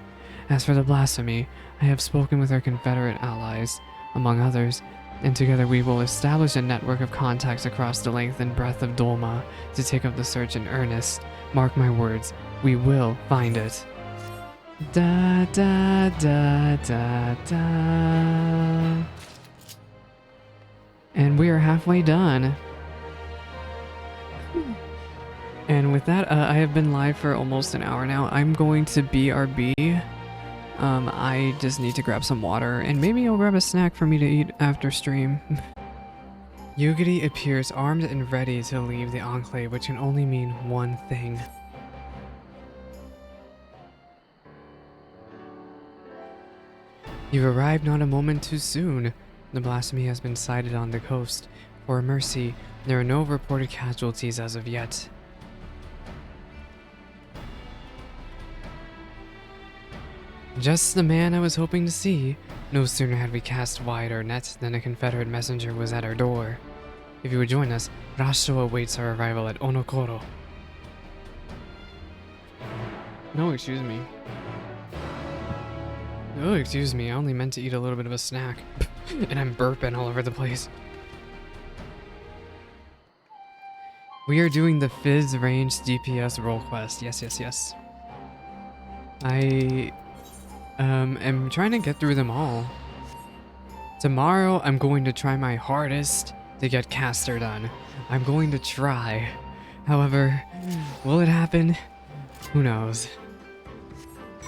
As for the blasphemy, I have spoken with our Confederate allies. Among others, And together we will establish a network of contacts across the length and breadth of Dolma to take up the search in earnest. Mark my words, we will find it. Da da da da da. And we are halfway done. And with that, I have been live for almost an hour now. I'm going to BRB. I just need to grab some water, and maybe I'll grab a snack for me to eat after stream. Yugiri appears armed and ready to leave the Enclave, which can only mean one thing. You've arrived not a moment too soon. The blasphemy has been sighted on the coast. For mercy, there are no reported casualties as of yet. Just the man I was hoping to see. No sooner had we cast wide our net than a Confederate messenger was at our door. If you would join us, Rasho awaits our arrival at Onokoro. No, excuse me. Oh, excuse me, I only meant to eat a little bit of a snack. And I'm burping all over the place. We are doing the Fizz range DPS role quest. Yes, yes, yes. I am trying to get through them all. Tomorrow, I'm going to try my hardest to get Caster done. I'm going to try. However, will it happen? Who knows?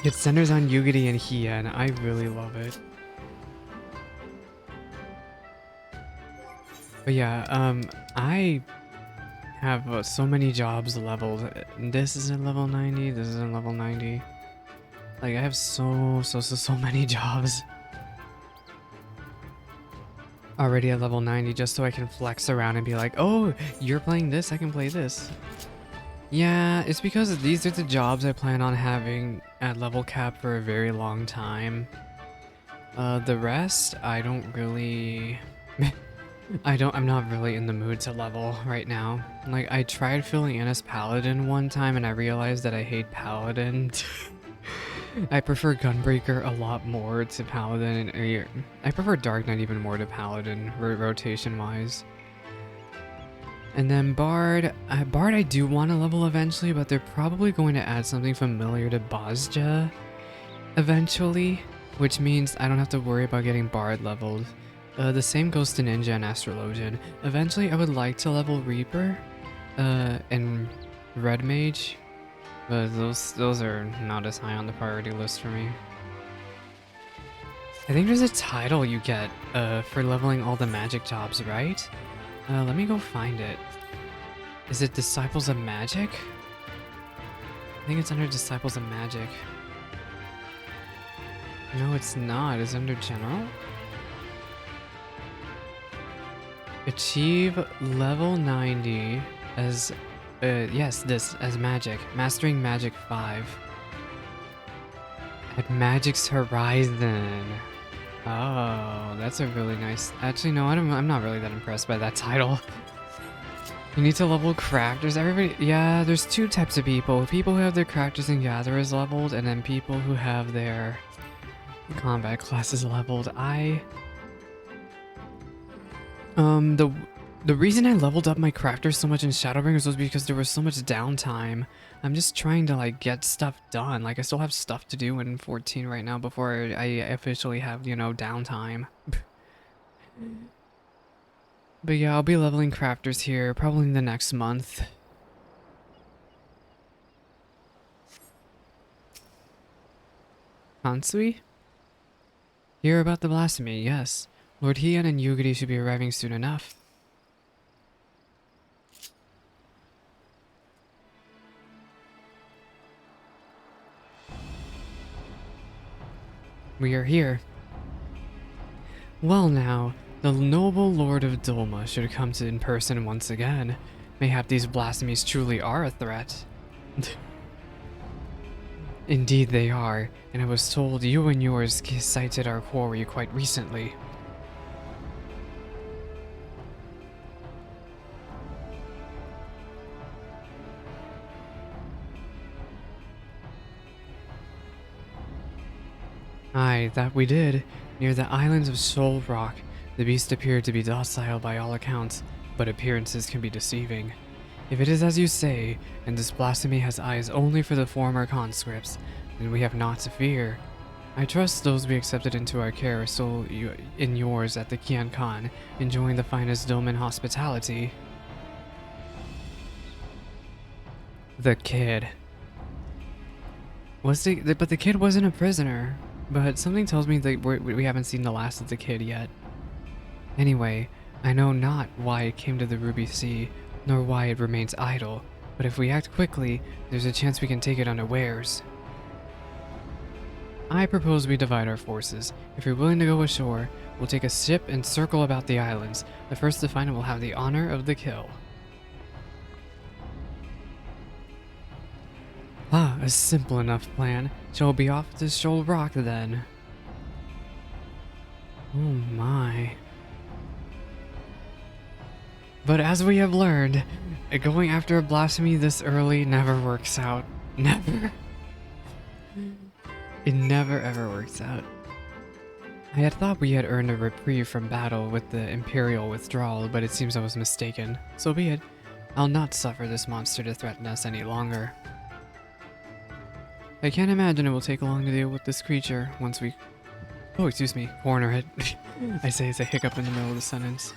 It centers on Yugiri and Hia, and I really love it. But yeah, I have so many jobs leveled. This is in level 90, this is in level 90. Like, I have so many jobs already at level 90, just so I can flex around and be like, oh, you're playing this, I can play this. Yeah, it's because these are the jobs I plan on having at level cap for a very long time. The rest, I don't really... I'm not really in the mood to level right now. Like, I tried filling in as Paladin one time and I realized that I hate Paladin. I prefer Gunbreaker a lot more to Paladin, and I prefer Dark Knight even more to Paladin, rotation-wise. And then Bard I do want to level eventually, but they're probably going to add something familiar to Bozja eventually, which means I don't have to worry about getting Bard leveled. The same goes to Ninja and Astrologian. Eventually I would like to level Reaper and Red Mage, but those are not as high on the priority list for me. I think there's a title you get for leveling all the magic jobs, right? Let me go find it. Is it Disciples of Magic? I think it's under Disciples of Magic. No, it's not. It's under General? Achieve level 90 as... yes, this, as Magic. Mastering Magic 5. At Magic's Horizon. Oh, that's a really nice... Actually, no, I'm not really that impressed by that title. You need to level crafters. Everybody... Yeah, there's two types of people. People who have their crafters and gatherers leveled, and then people who have their combat classes leveled. The reason I leveled up my crafters so much in Shadowbringers was because there was so much downtime. I'm just trying to, like, get stuff done. Like, I still have stuff to do in 14 right now before I officially have, you know, downtime. But yeah, I'll be leveling crafters here probably in the next month. Hansui? Hear about the blasphemy, yes. Lord Heian and Yugiri should be arriving soon enough. We are here. Well now, the noble Lord of Dolma should come to in person once again. Mayhap these blasphemies truly are a threat. Indeed they are, and I was told you and yours sighted our quarry quite recently. Aye, that we did, near the islands of Soul Rock. The beast appeared to be docile by all accounts, but appearances can be deceiving. If it is as you say, and this blasphemy has eyes only for the former conscripts, then we have naught to fear. I trust those we accepted into our care are still in yours at the Kian Khan, enjoying the finest Doman hospitality. The kid. But the kid wasn't a prisoner. But something tells me that we haven't seen the last of the kid yet. Anyway, I know not why it came to the Ruby Sea, nor why it remains idle, but if we act quickly, there's a chance we can take it unawares. I propose we divide our forces. If you're willing to go ashore, we'll take a ship and circle about the islands. The first to find it will have the honor of the kill. Ah, a simple enough plan. Shall we be off to Shoal Rock then? Oh my. But as we have learned, going after a blasphemy this early never works out. Never. It never ever works out. I had thought we had earned a reprieve from battle with the Imperial withdrawal, but it seems I was mistaken. So be it. I'll not suffer this monster to threaten us any longer. I can't imagine it will take long to deal with this creature once we... Oh, excuse me, corner it. I say as a hiccup in the middle of the sentence.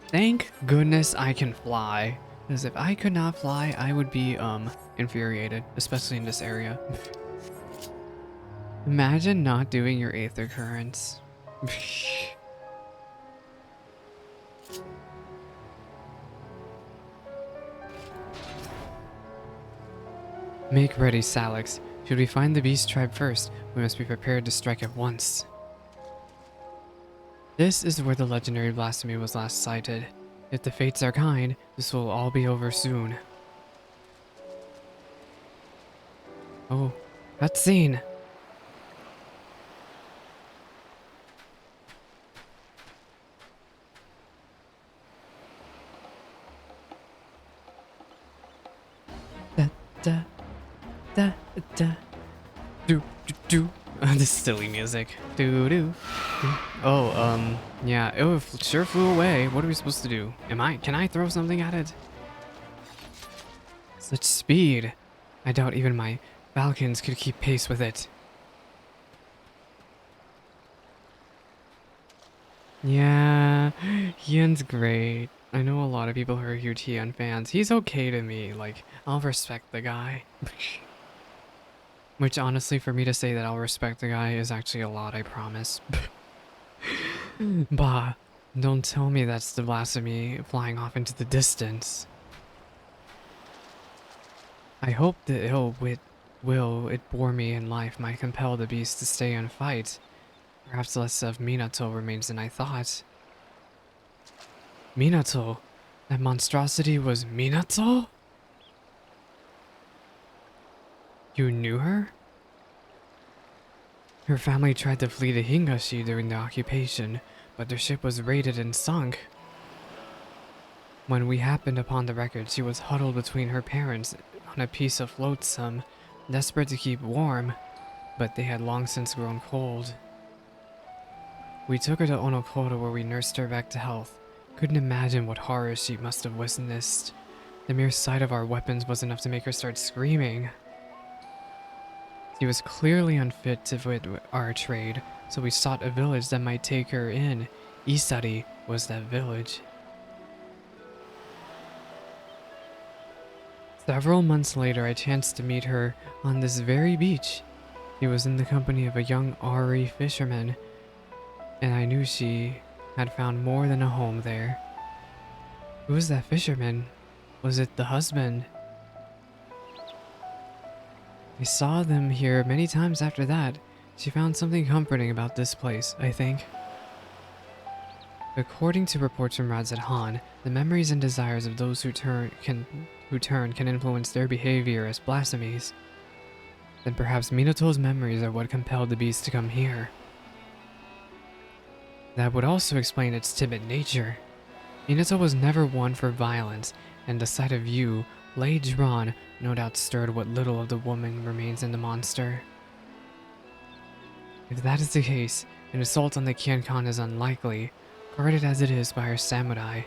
Thank goodness I can fly. Because if I could not fly, I would be, infuriated. Especially in this area. Imagine not doing your aether currents. Make ready, Salix. Should we find the beast tribe first, we must be prepared to strike at once. This is where the legendary blasphemy was last sighted. If the fates are kind, this will all be over soon. Oh, cutscene! Da da da da do do do. This silly music. Do do. Oh, yeah, it sure flew away. What are we supposed to do? Can I throw something at it? Such speed. I doubt even my falcons could keep pace with it. Yeah, Ian's great. I know a lot of people who are huge Ian fans. He's okay to me. Like, I'll respect the guy. Which honestly, for me to say that I'll respect the guy is actually a lot, I promise. Bah, don't tell me that's the blasphemy flying off into the distance. I hope the ill will it bore me in life might compel the beast to stay and fight. Perhaps less of Minato remains than I thought. Minato? That monstrosity was Minato? You knew her? Her family tried to flee to Hingashi during the occupation, but their ship was raided and sunk. When we happened upon the wreckage, she was huddled between her parents on a piece of flotsam, desperate to keep warm, but they had long since grown cold. We took her to Onokoro where we nursed her back to health. Couldn't imagine what horrors she must have witnessed. The mere sight of our weapons was enough to make her start screaming. She was clearly unfit to fit our trade, so we sought a village that might take her in. Isari was that village. Several months later, I chanced to meet her on this very beach. She was in the company of a young Ari fisherman, and I knew she had found more than a home there. Who was that fisherman? Was it the husband? I saw them here many times after that. She found something comforting about this place, I think. According to reports from Radzat Han, the memories and desires of those who turn can influence their behavior as blasphemies. Then perhaps Minato's memories are what compelled the beast to come here. That would also explain its timid nature. Minato was never one for violence, and the sight of you, blade drawn, no doubt stirred what little of the woman remains in the monster. If that is the case, an assault on the Kiankan is unlikely, guarded as it is by our samurai.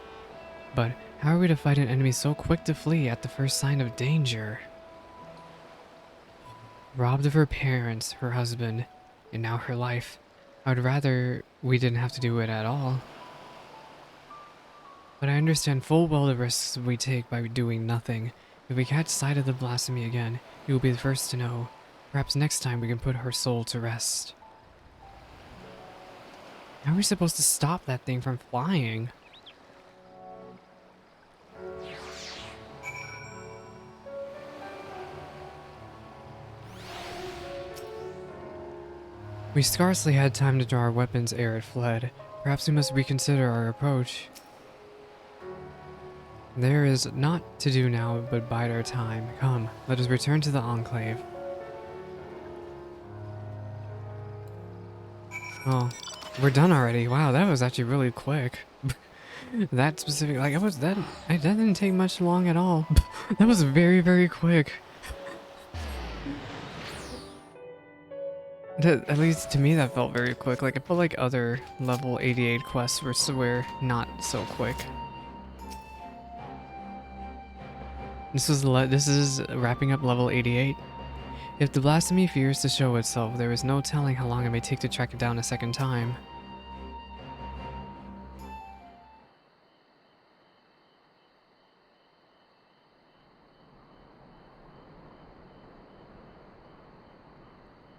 But how are we to fight an enemy so quick to flee at the first sign of danger? Robbed of her parents, her husband, and now her life. I would rather we didn't have to do it at all. But I understand full well the risks we take by doing nothing. If we catch sight of the blasphemy again, you will be the first to know. Perhaps next time we can put her soul to rest. How are we supposed to stop that thing from flying? We scarcely had time to draw our weapons ere it fled. Perhaps we must reconsider our approach. There is naught to do now but bide our time. Come, let us return to the Enclave. Oh, we're done already. Wow, that was actually really quick. That specific, like, that didn't take much long at all. That was very, very quick. At least to me that felt very quick. Like, I felt like other level 88 quests were not so quick. This is wrapping up level 88. If the blasphemy fears to show itself, there is no telling how long it may take to track it down a second time.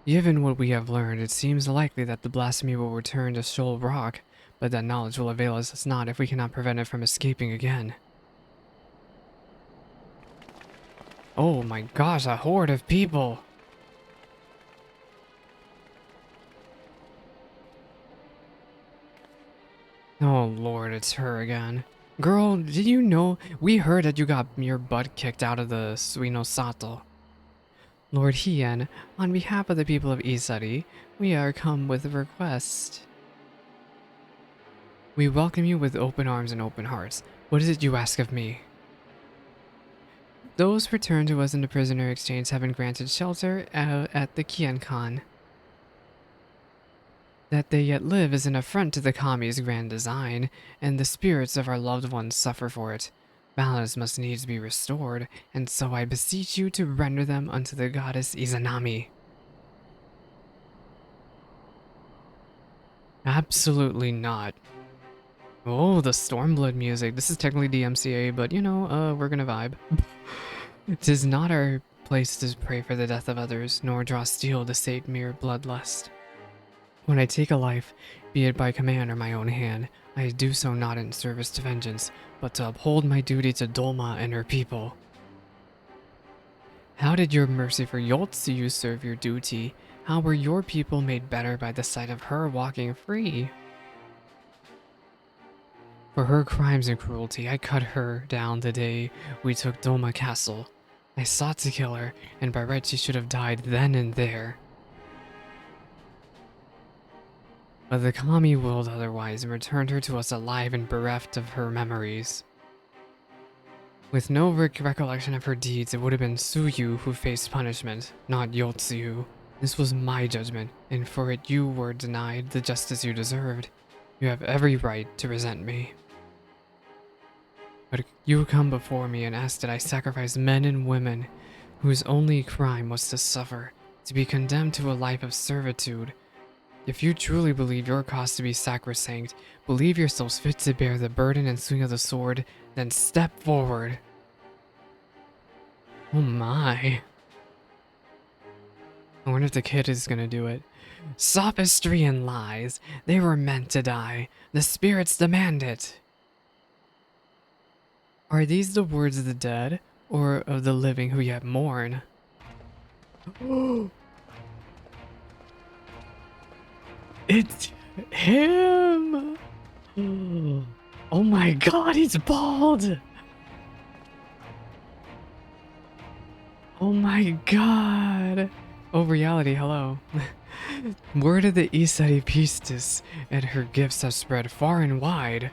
Given what we have learned, it seems likely that the blasphemy will return to Shoal Rock, but that knowledge will avail us not if we cannot prevent it from escaping again. Oh my gosh, a horde of people! Oh lord, it's her again. Girl, did you know? We heard that you got your butt kicked out of the Suino Sato. Lord Hien, on behalf of the people of Isari, we are come with a request. We welcome you with open arms and open hearts. What is it you ask of me? Those returned to us in the prisoner exchange have been granted shelter at the Kiankan. That they yet live is an affront to the Kami's grand design, and the spirits of our loved ones suffer for it. Balance must needs be restored, and so I beseech you to render them unto the goddess Izanami. Absolutely not. Oh, the Stormblood music. This is technically DMCA, but you know, we're gonna vibe. 'Tis not our place to pray for the death of others, nor draw steel to sate mere bloodlust. When I take a life, be it by command or my own hand, I do so not in service to vengeance, but to uphold my duty to Dolma and her people. How did your mercy for Yotsu serve your duty? How were your people made better by the sight of her walking free? For her crimes and cruelty, I cut her down the day we took Dolma Castle. I sought to kill her, and by right she should have died then and there. But the Kami willed otherwise and returned her to us alive and bereft of her memories. With no recollection of her deeds, it would have been Suyu who faced punishment, not Yotsu. This was my judgment, and for it you were denied the justice you deserved. You have every right to resent me. But you come before me and ask that I sacrifice men and women whose only crime was to suffer, to be condemned to a life of servitude. If you truly believe your cause to be sacrosanct, believe yourselves fit to bear the burden and swing of the sword, then step forward. Oh my. I wonder if the kid is gonna do it. Sophistry and lies. They were meant to die. The spirits demand it. Are these the words of the dead, or of the living who yet mourn? It's him! Oh my god, he's bald! Oh my god! Oh, reality, hello. Word of the Isari priestess and her gifts have spread far and wide,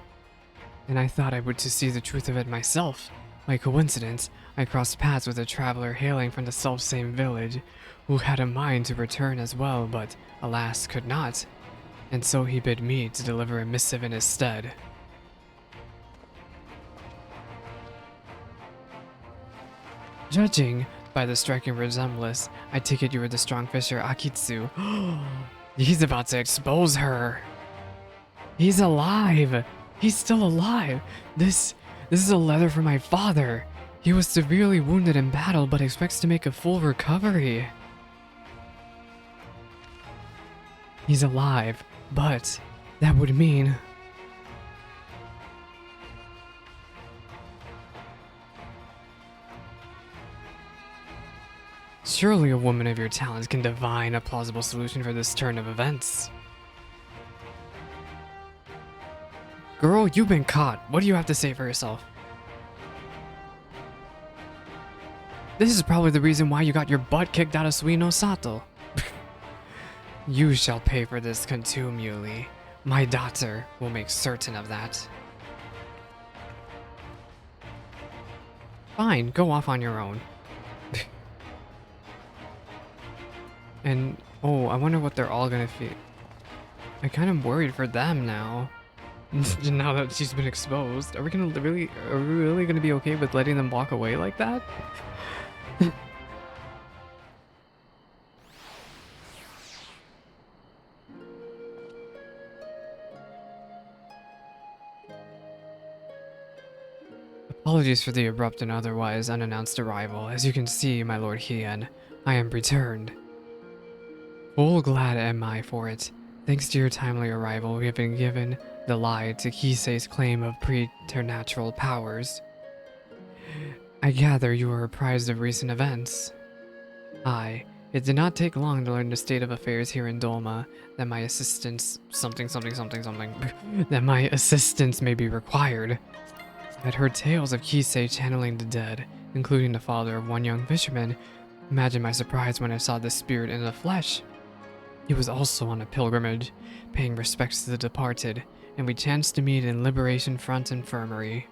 and I thought I would to see the truth of it myself. By coincidence, I crossed paths with a traveler hailing from the selfsame village, who had a mind to return as well, but alas could not, and so he bid me to deliver a missive in his stead. Judging by the striking resemblance, I take it you are the strong fisher Akitsu. He's about to expose her. He's alive. He's still alive. This is a letter from my father. He was severely wounded in battle, but expects to make a full recovery. He's alive, but that would mean... Surely a woman of your talents can divine a plausible solution for this turn of events. Girl, you've been caught. What do you have to say for yourself? This is probably the reason why you got your butt kicked out of Suino Sato. You shall pay for this contumely. My daughter will make certain of that. Fine, go off on your own. And, oh, I wonder what they're all gonna feel. I'm kind of worried for them now. Now that she's been exposed. Are we really gonna be okay with letting them walk away like that? Apologies for the abrupt and otherwise unannounced arrival. As you can see, my Lord Hien, I am returned. Full glad am I for it. Thanks to your timely arrival, we have been given the lie to Kisei's claim of preternatural powers. I gather you are apprised of recent events. Aye, it did not take long to learn the state of affairs here in Dolma, that my assistance that my assistance may be required. I had heard tales of Kisei channeling the dead, including the father of one young fisherman. Imagine my surprise when I saw this spirit in the flesh. He was also on a pilgrimage, paying respects to the departed, and we chanced to meet in Liberation Front Infirmary.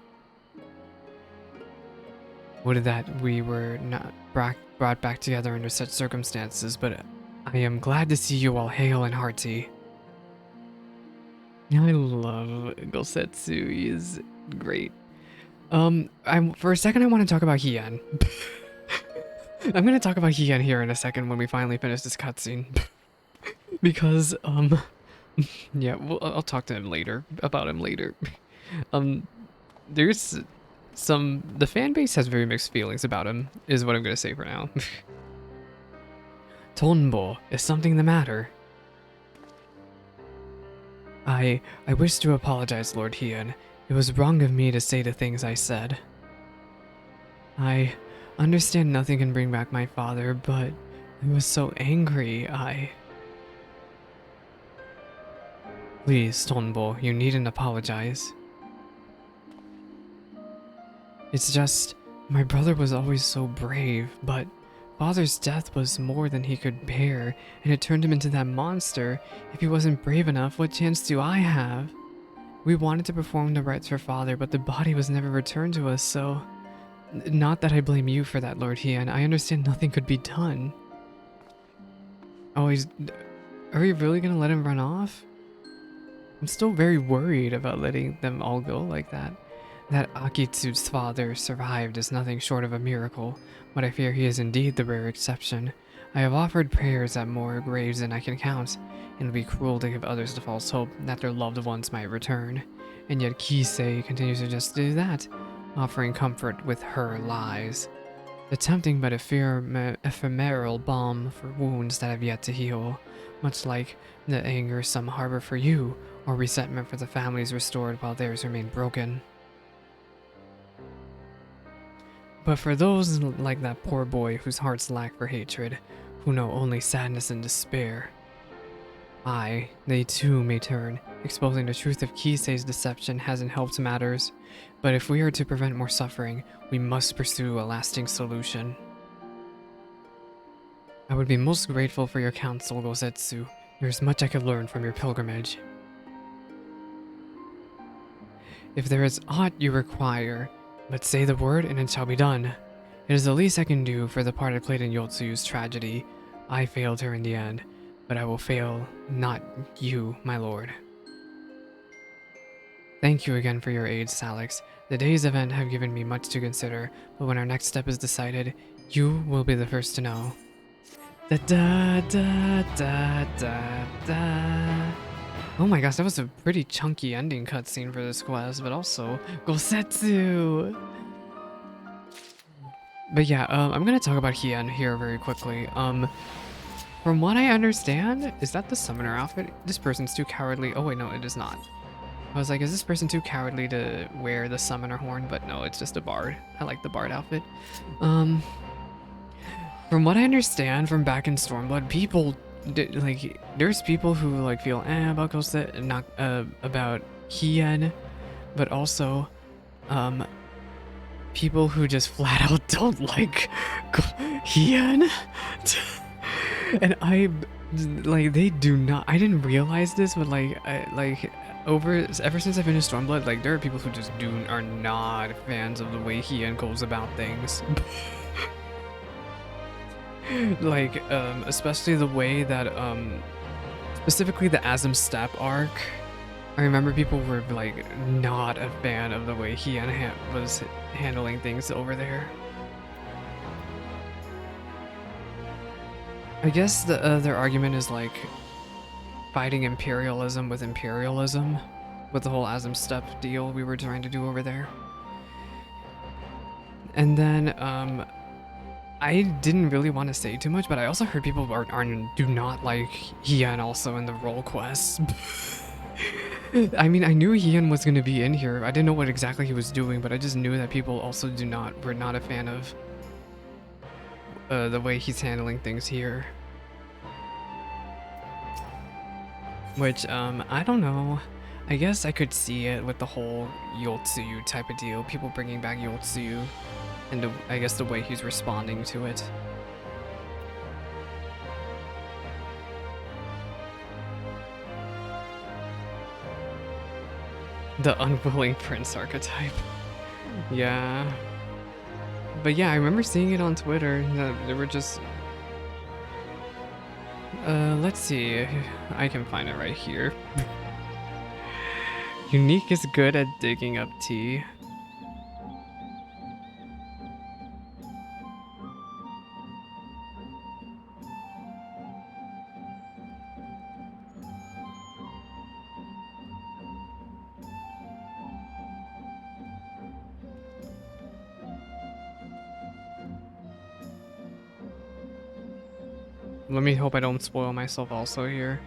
Would that we were not brought back together under such circumstances, but I am glad to see you all hale and hearty. I love Gosetsu, he is great. For a second I want to talk about Hien. I'm gonna talk about Hien here in a second when we finally finish this cutscene. Because, yeah, I'll talk to him later, about him later. There's the fan base has very mixed feelings about him, is what I'm gonna say for now. Tonbo, is something the matter? I wish to apologize, Lord Hien. It was wrong of me to say the things I said. I understand nothing can bring back my father, but I was so angry, Please, Tonbo, you needn't apologize. It's just, my brother was always so brave, but father's death was more than he could bear, and it turned him into that monster. If he wasn't brave enough, what chance do I have? We wanted to perform the rites for father, but the body was never returned to us, so... Not that I blame you for that, Lord Hien. I understand nothing could be done. Oh, are we really gonna let him run off? I'm still very worried about letting them all go like that. That Akitsu's father survived is nothing short of a miracle, but I fear he is indeed the rare exception. I have offered prayers at more graves than I can count, and it would be cruel to give others the false hope that their loved ones might return. And yet Kisei continues to just do that, offering comfort with her lies. A tempting but ephemeral balm for wounds that have yet to heal, much like the anger some harbor for you, or resentment for the families restored while theirs remain broken. But for those like that poor boy whose hearts lack for hatred, who know only sadness and despair, they too may turn. Exposing the truth of Kisei's deception hasn't helped matters, but if we are to prevent more suffering, we must pursue a lasting solution. I would be most grateful for your counsel, Gosetsu. There's much I could learn from your pilgrimage. If there is aught you require, But say the word and it shall be done. It is the least I can do for the part I played in Yotsuyu's tragedy. I failed her in the end, but I will fail not you, my lord. Thank you again for your aid, Salix. The day's event have given me much to consider, but when our next step is decided, you will be the first to know. Da da da da da da. Oh my gosh, that was a pretty chunky ending cutscene for this quest, but also Gosetsu. But yeah, I'm gonna talk about Hien here very quickly. From what I understand, is that the summoner outfit? This person's too cowardly. Oh wait, no, it is not. I was like, is this person too cowardly to wear the summoner horn? But no, it's just a bard. I like the bard outfit. From what I understand from back in Stormblood, people like there's people who like feel about Goset, not about Hien, but also people who just flat out don't like Hien. And I like they do not. I didn't realize this, but like ever since I finished Stormblood, like there are people who just are not fans of the way Hien goes about things. Like especially the way that specifically the Asm Step arc. I remember people were like not a fan of the way Hien was handling things over there. I guess their argument is like fighting imperialism with the whole Asm Step deal we were trying to do over there. And then I didn't really want to say too much, but I also heard people do not like Hien also in the role quests. I mean, I knew Hien was going to be in here. I didn't know what exactly he was doing, but I just knew that people also were not a fan of the way he's handling things here. Which, I don't know. I guess I could see it with the whole Yotsuyu type of deal. People bringing back Yotsuyu and I guess the way he's responding to it. The unwilling prince archetype. Yeah. But yeah, I remember seeing it on Twitter. They were just... let's see. I can find it right here. Unique is good at digging up tea. Let me hope I don't spoil myself also here.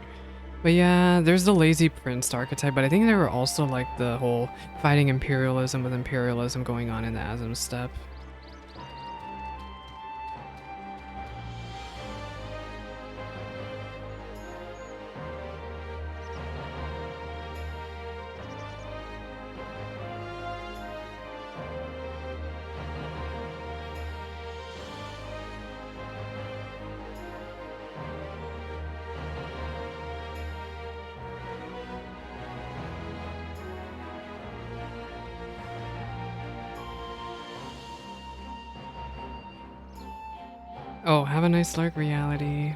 But yeah, there's the lazy prince archetype, but I think there were also like the whole fighting imperialism with imperialism going on in the Asm Step. Oh, have a nice lark reality.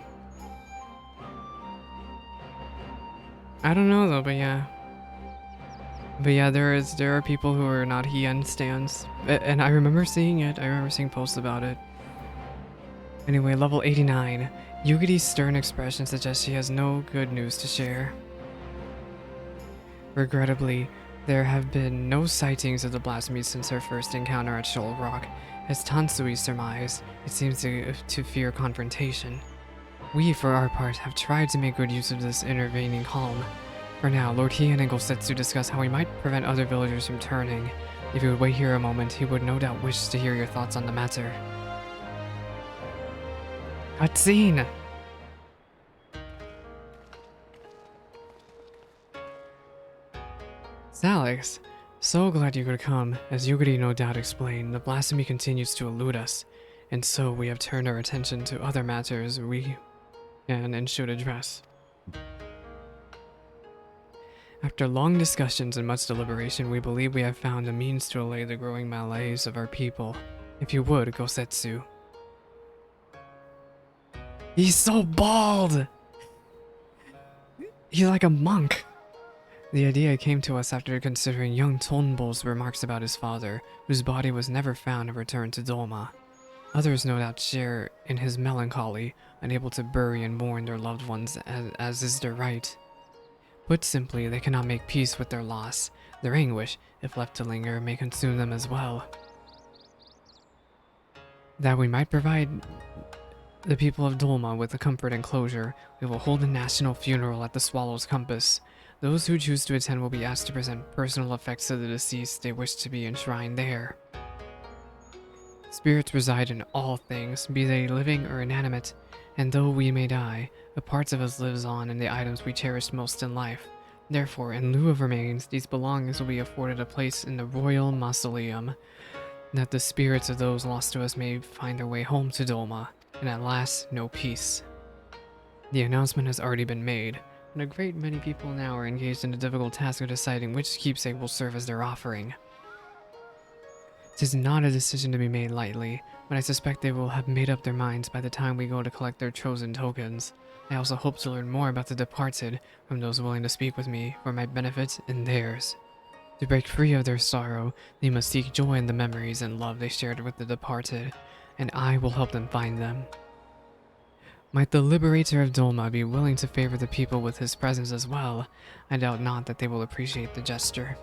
I don't know though, but yeah. But yeah, there are people who are not Hien stans. And I remember seeing it. I remember seeing posts about it. Anyway, level 89. Yugi's stern expression suggests she has no good news to share. Regrettably, there have been no sightings of the blasphemy since her first encounter at Shoal Rock. As Tansui surmised, it seems to fear confrontation. We, for our part, have tried to make good use of this intervening calm. For now, Lord Hien and Gosetsu discuss how we might prevent other villagers from turning. If you would wait here a moment, he would no doubt wish to hear your thoughts on the matter. Cutscene! Salix, so glad you could come. As Yugiri no doubt explained, the blasphemy continues to elude us, and so we have turned our attention to other matters we can and should address. After long discussions and much deliberation, we believe we have found a means to allay the growing malaise of our people. If you would, Gosetsu. He's so bald! He's like a monk. The idea came to us after considering young Tonbo's remarks about his father, whose body was never found and returned to Doma. Others no doubt share in his melancholy, unable to bury and mourn their loved ones as is their right. Put simply, they cannot make peace with their loss. Their anguish, if left to linger, may consume them as well. That we might provide the people of Dolma with a comfort and closure, we will hold a national funeral at the Swallow's Compass. Those who choose to attend will be asked to present personal effects of the deceased they wish to be enshrined there. Spirits reside in all things, be they living or inanimate, and though we may die, a part of us lives on in the items we cherished most in life. Therefore, in lieu of remains, these belongings will be afforded a place in the Royal Mausoleum, that the spirits of those lost to us may find their way home to Dolma, and at last know peace. The announcement has already been made, and a great many people now are engaged in the difficult task of deciding which keepsake will serve as their offering. It is not a decision to be made lightly, but I suspect they will have made up their minds by the time we go to collect their chosen tokens. I also hope to learn more about the departed from those willing to speak with me for my benefit and theirs. To break free of their sorrow, they must seek joy in the memories and love they shared with the departed, and I will help them find them. Might the liberator of Dolma be willing to favor the people with his presence as well? I doubt not that they will appreciate the gesture.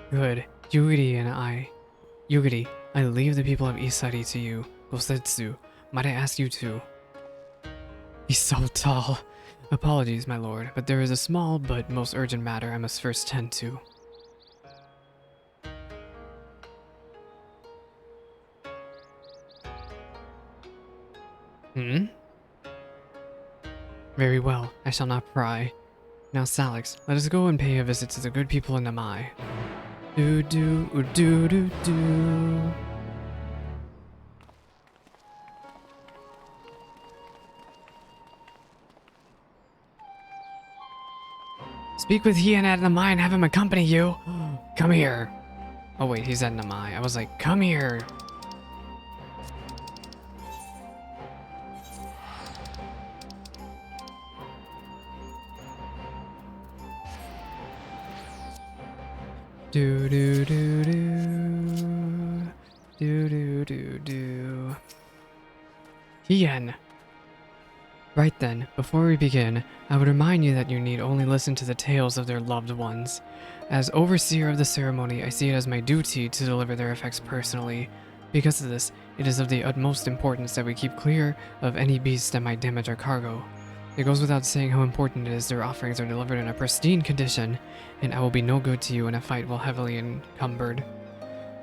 Good. Yugiri, I leave the people of Isari to you. Gosetsu, might I ask you to? He's so tall. Apologies, my lord, but there is a small but most urgent matter I must first tend to. Very well, I shall not pry. Now, Salix, let us go and pay a visit to the good people in Namai. Do. Speak with Hian at Namai and have him accompany you. Come here. Oh wait, he's at Namai. I was like, come here. Do. Hian. Right then, before we begin, I would remind you that you need only listen to the tales of their loved ones. As overseer of the ceremony, I see it as my duty to deliver their effects personally. Because of this, it is of the utmost importance that we keep clear of any beasts that might damage our cargo. It goes without saying how important it is their offerings are delivered in a pristine condition, and I will be no good to you in a fight while heavily encumbered.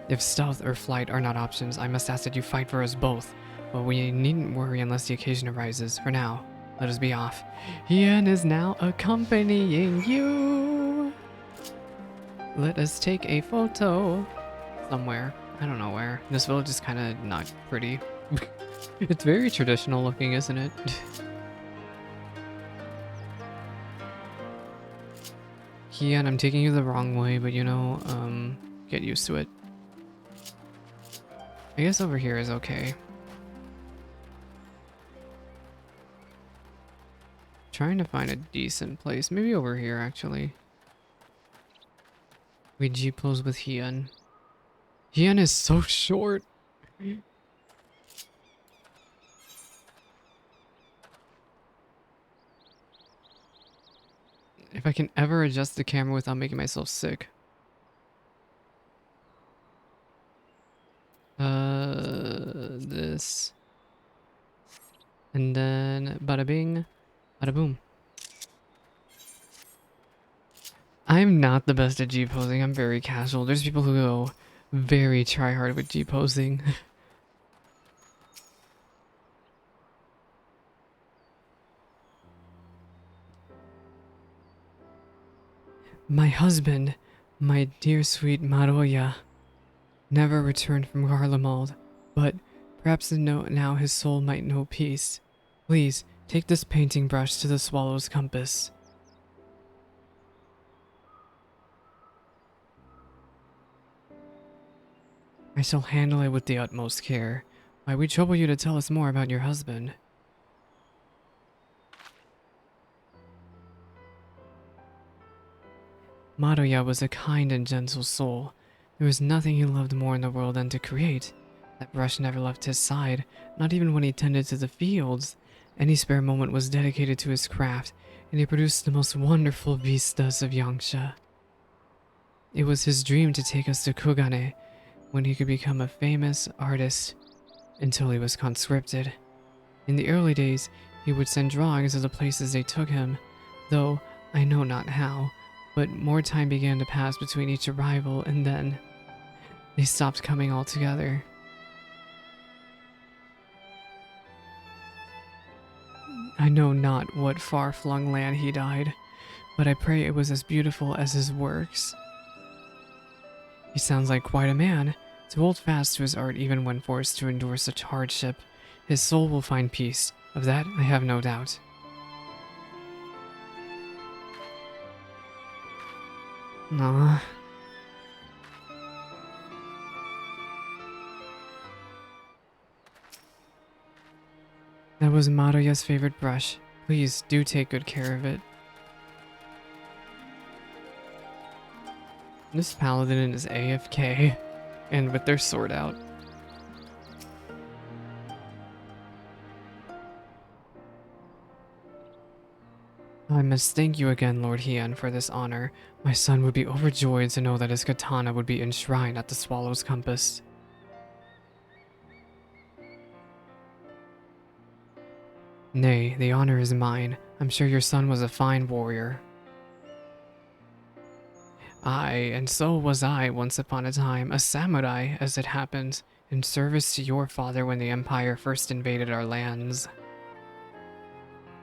If stealth or flight are not options, I must ask that you fight for us both, but we needn't worry unless the occasion arises. For now, let us be off. Hian is now accompanying you. Let us take a photo somewhere. I don't know where. This village is kind of not pretty. It's very traditional looking, isn't it? Hian, I'm taking you the wrong way, but you know, get used to it. I guess over here is okay. Trying to find a decent place. Maybe over here, actually. We G-pose with Hian. Hian is so short. If I can ever adjust the camera without making myself sick. This. And then bada bing, bada boom. I'm not the best at G-posing. I'm very casual. There's people who go very try-hard with G-posing. My husband, my dear sweet Maroya, never returned from Garlemald, but perhaps now his soul might know peace. Please, Take this painting brush to the swallow's compass. I shall handle it with the utmost care. Why, we trouble you to tell us more about your husband. Madoya was a kind and gentle soul. There was nothing he loved more in the world than to create. That brush never left his side, not even when he tended to the fields. Any spare moment was dedicated to his craft, and he produced the most wonderful vistas of Yangsha. It was his dream to take us to Kugane, when he could become a famous artist, until he was conscripted. In the early days, he would send drawings to the places they took him, though I know not how, but more time began to pass between each arrival, and then they stopped coming altogether. I know not what far-flung land he died, but I pray it was as beautiful as his works. He sounds like quite a man, to hold fast to his art even when forced to endure such hardship. His soul will find peace, of that I have no doubt. Nah. That was Madoya's favorite brush. Please do take good care of it. This paladin is AFK, and with their sword out. I must thank you again, Lord Hian, for this honor. My son would be overjoyed to know that his katana would be enshrined at the Swallow's Compass. Nay, the honor is mine. I'm sure your son was a fine warrior. Aye, and so was I once upon a time, a samurai, as it happens, in service to your father when the Empire first invaded our lands.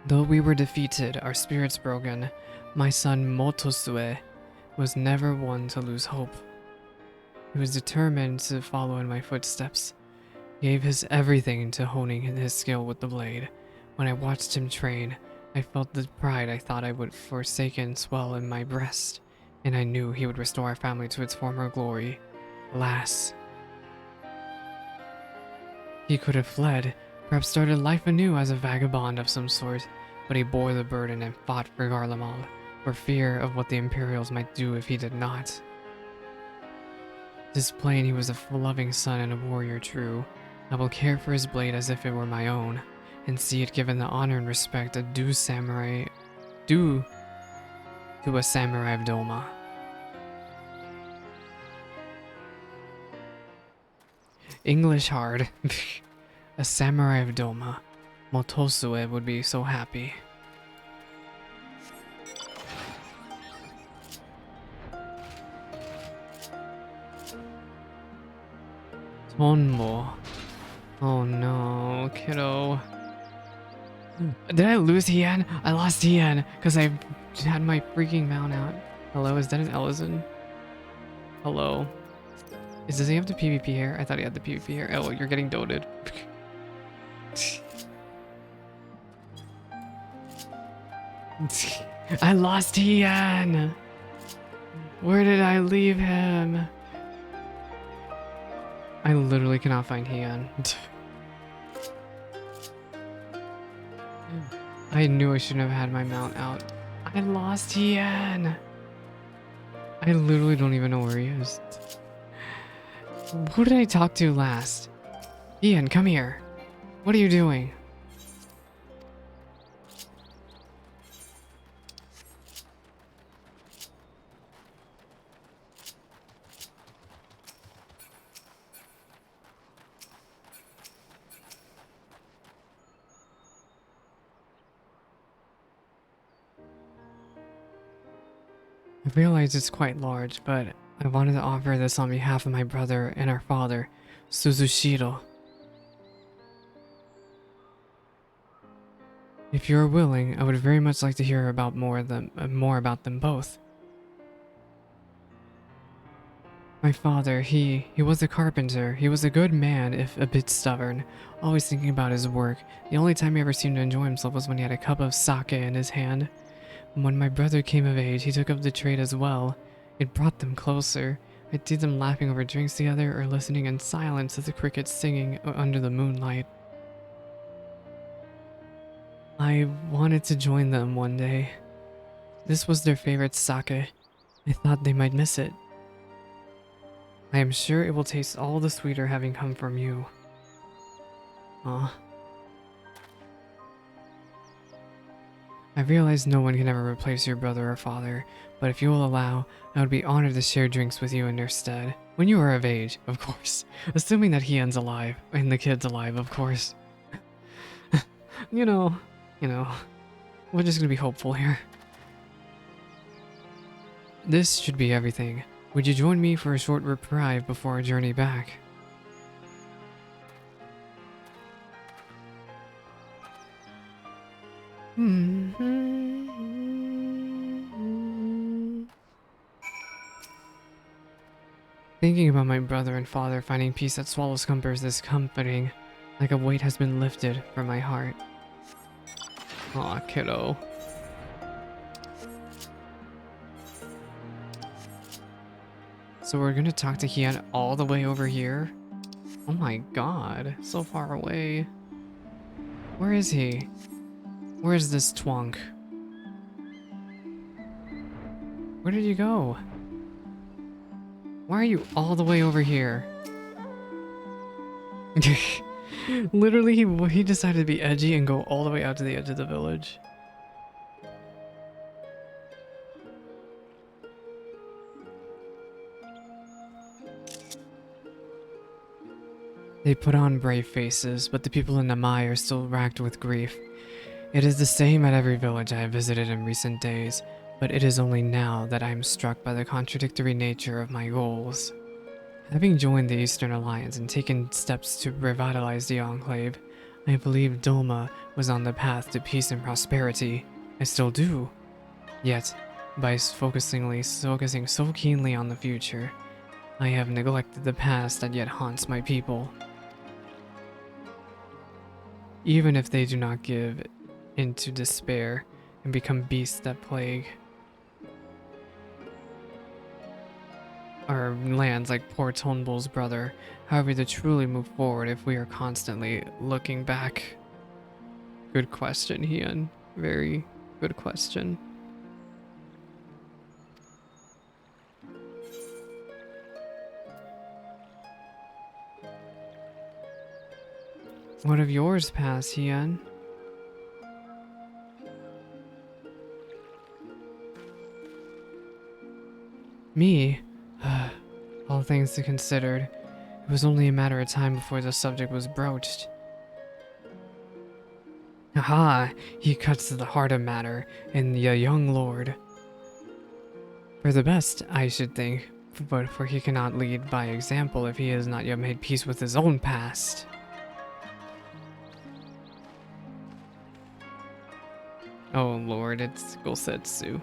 Though we were defeated, our spirits broken, my son Motosue was never one to lose hope. He was determined to follow in my footsteps, gave his everything to honing his skill with the blade. When I watched him train, I felt the pride I thought I would forsaken swell in my breast, and I knew he would restore our family to its former glory. Alas. He could have fled, perhaps started life anew as a vagabond of some sort, but he bore the burden and fought for Garlemald, for fear of what the Imperials might do if he did not. It is plain he was a loving son and a warrior true. I will care for his blade as if it were my own, and see it given the honor and respect due to a samurai of Doma. English hard. A samurai of Doma. Motosue would be so happy. Tonmo. Oh no, kiddo. Did I lose Hian? I lost Hian because I had my freaking mount out. Hello, is that an Ellison? Hello. Does he have the PvP here? I thought he had the PvP here. Oh, you're getting doted. I lost Hian! Where did I leave him? I literally cannot find Hian. I knew I shouldn't have had my mount out. I lost Hian! I literally don't even know where he is. Who did I talk to last? Ian, come here. What are you doing? I realize it's quite large, but I wanted to offer this on behalf of my brother and our father, Suzushiro. If you are willing, I would very much like to hear about more about them both. My father, he was a carpenter. He was a good man, if a bit stubborn, always thinking about his work. The only time he ever seemed to enjoy himself was when he had a cup of sake in his hand. When my brother came of age, he took up the trade as well. It brought them closer. I'd see them laughing over drinks together or listening in silence to the crickets singing under the moonlight. I wanted to join them one day. This was their favorite sake. I thought they might miss it. I am sure it will taste all the sweeter having come from you. Aw. I realize no one can ever replace your brother or father, but if you will allow, I would be honored to share drinks with you in their stead. When you are of age, of course. Assuming that Hien's alive, and the kid's alive, of course. you know, we're just gonna be hopeful here. This should be everything. Would you join me for a short reprieve before our journey back? Thinking about my brother and father finding peace at Swallow's Compass is comforting, like a weight has been lifted from my heart. Aw, kiddo. So we're gonna talk to Hien all the way over here? Oh my god, so far away. Where is he? Where is this twunk? Where did you go? Why are you all the way over here? Literally, he decided to be edgy and go all the way out to the edge of the village. They put on brave faces, but the people in Namai are still racked with grief. It is the same at every village I have visited in recent days, but it is only now that I am struck by the contradictory nature of my goals. Having joined the Eastern Alliance and taken steps to revitalize the Enclave, I believed Dolma was on the path to peace and prosperity. I still do. Yet, by focusing so keenly on the future, I have neglected the past that yet haunts my people. Even if they do not give into despair and become beasts that plague our lands like poor Tonbul's brother, how are we to truly move forward if we are constantly looking back? Good question, Hien. Very good question. What of yours past, Hien? Me? All things considered, it was only a matter of time before the subject was broached. Aha! He cuts to the heart of matter, and the young lord. For the best, I should think, but for he cannot lead by example if he has not yet made peace with his own past. Oh lord, it's Gosetsu.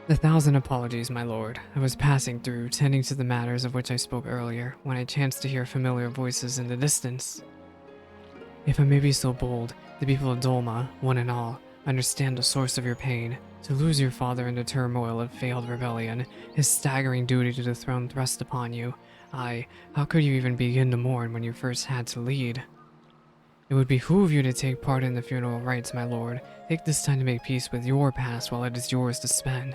1,000 apologies, my lord. I was passing through, tending to the matters of which I spoke earlier, when I chanced to hear familiar voices in the distance. If I may be so bold, the people of Dolma, one and all, understand the source of your pain. To lose your father in the turmoil of failed rebellion, his staggering duty to the throne thrust upon you. How could you even begin to mourn when you first had to lead? It would behoove you to take part in the funeral rites, my lord. Take this time to make peace with your past while it is yours to spend.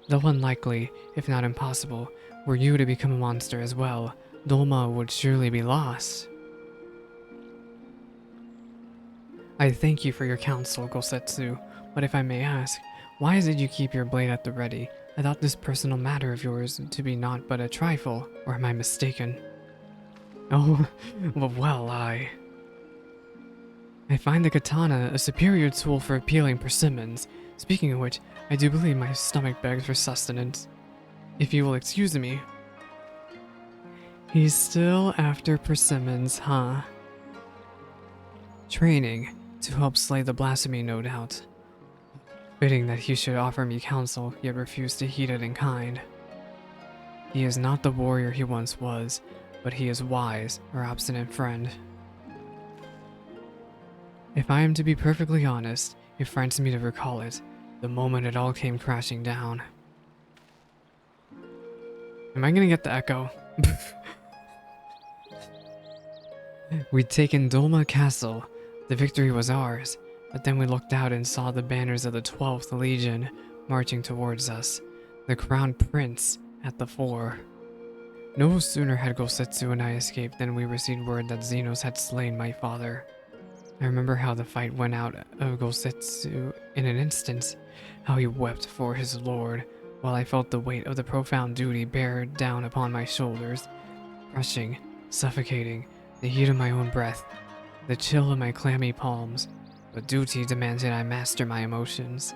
Though unlikely, if not impossible, were you to become a monster as well, Dolma would surely be lost. I thank you for your counsel, Gosetsu, but if I may ask, why is it you keep your blade at the ready? I thought this personal matter of yours to be naught but a trifle, or am I mistaken? Oh, well, I find the katana a superior tool for appealing persimmons. Speaking of which, I do believe my stomach begs for sustenance. If you will excuse me. He's still after persimmons, huh? Training to help slay the blasphemy, no doubt. Fitting that he should offer me counsel, yet refuse to heed it in kind. He is not the warrior he once was, but he is wise, our obstinate friend. If I am to be perfectly honest, it frightens me to recall it, the moment it all came crashing down. Am I gonna get the echo? We'd taken Dolma Castle. The victory was ours, but then we looked out and saw the banners of the 12th Legion marching towards us, the Crown Prince at the fore. No sooner had Gosetsu and I escaped than we received word that Xenos had slain my father. I remember how the fight went out of Gosetsu in an instant, how he wept for his lord, while I felt the weight of the profound duty bear down upon my shoulders, crushing, suffocating, the heat of my own breath, the chill of my clammy palms, but duty demanded I master my emotions.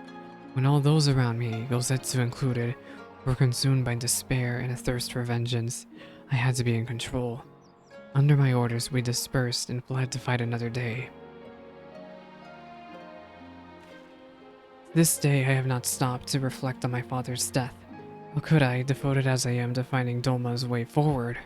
When all those around me, Gosetsu included, were consumed by despair and a thirst for vengeance, I had to be in control. Under my orders, we dispersed and fled to fight another day. This day, I have not stopped to reflect on my father's death. How could I, devoted as I am to finding Dolma's way forward?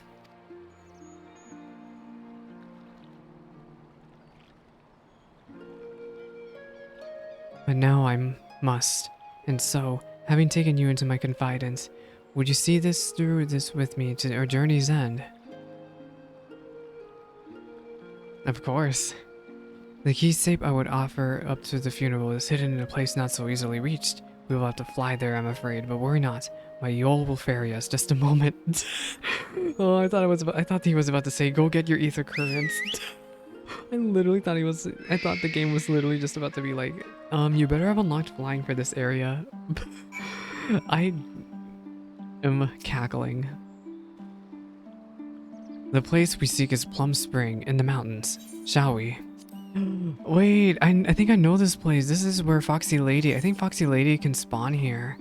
But now I must, and so, having taken you into my confidence, would you see this through this with me to our journey's end? Of course. The keepsake I would offer up to the funeral is hidden in a place not so easily reached. We will have to fly there, I'm afraid, but worry not. My Yol will ferry us. Just a moment. Oh, I thought he was about to say, "Go get your ether currents." I literally thought I thought the game was literally just about to be like, you better have unlocked flying for this area. I am cackling. The place we seek is Plum Spring in the mountains. Shall we? Wait, I think I know this place. This is where Foxy Lady, I think Foxy Lady can spawn here.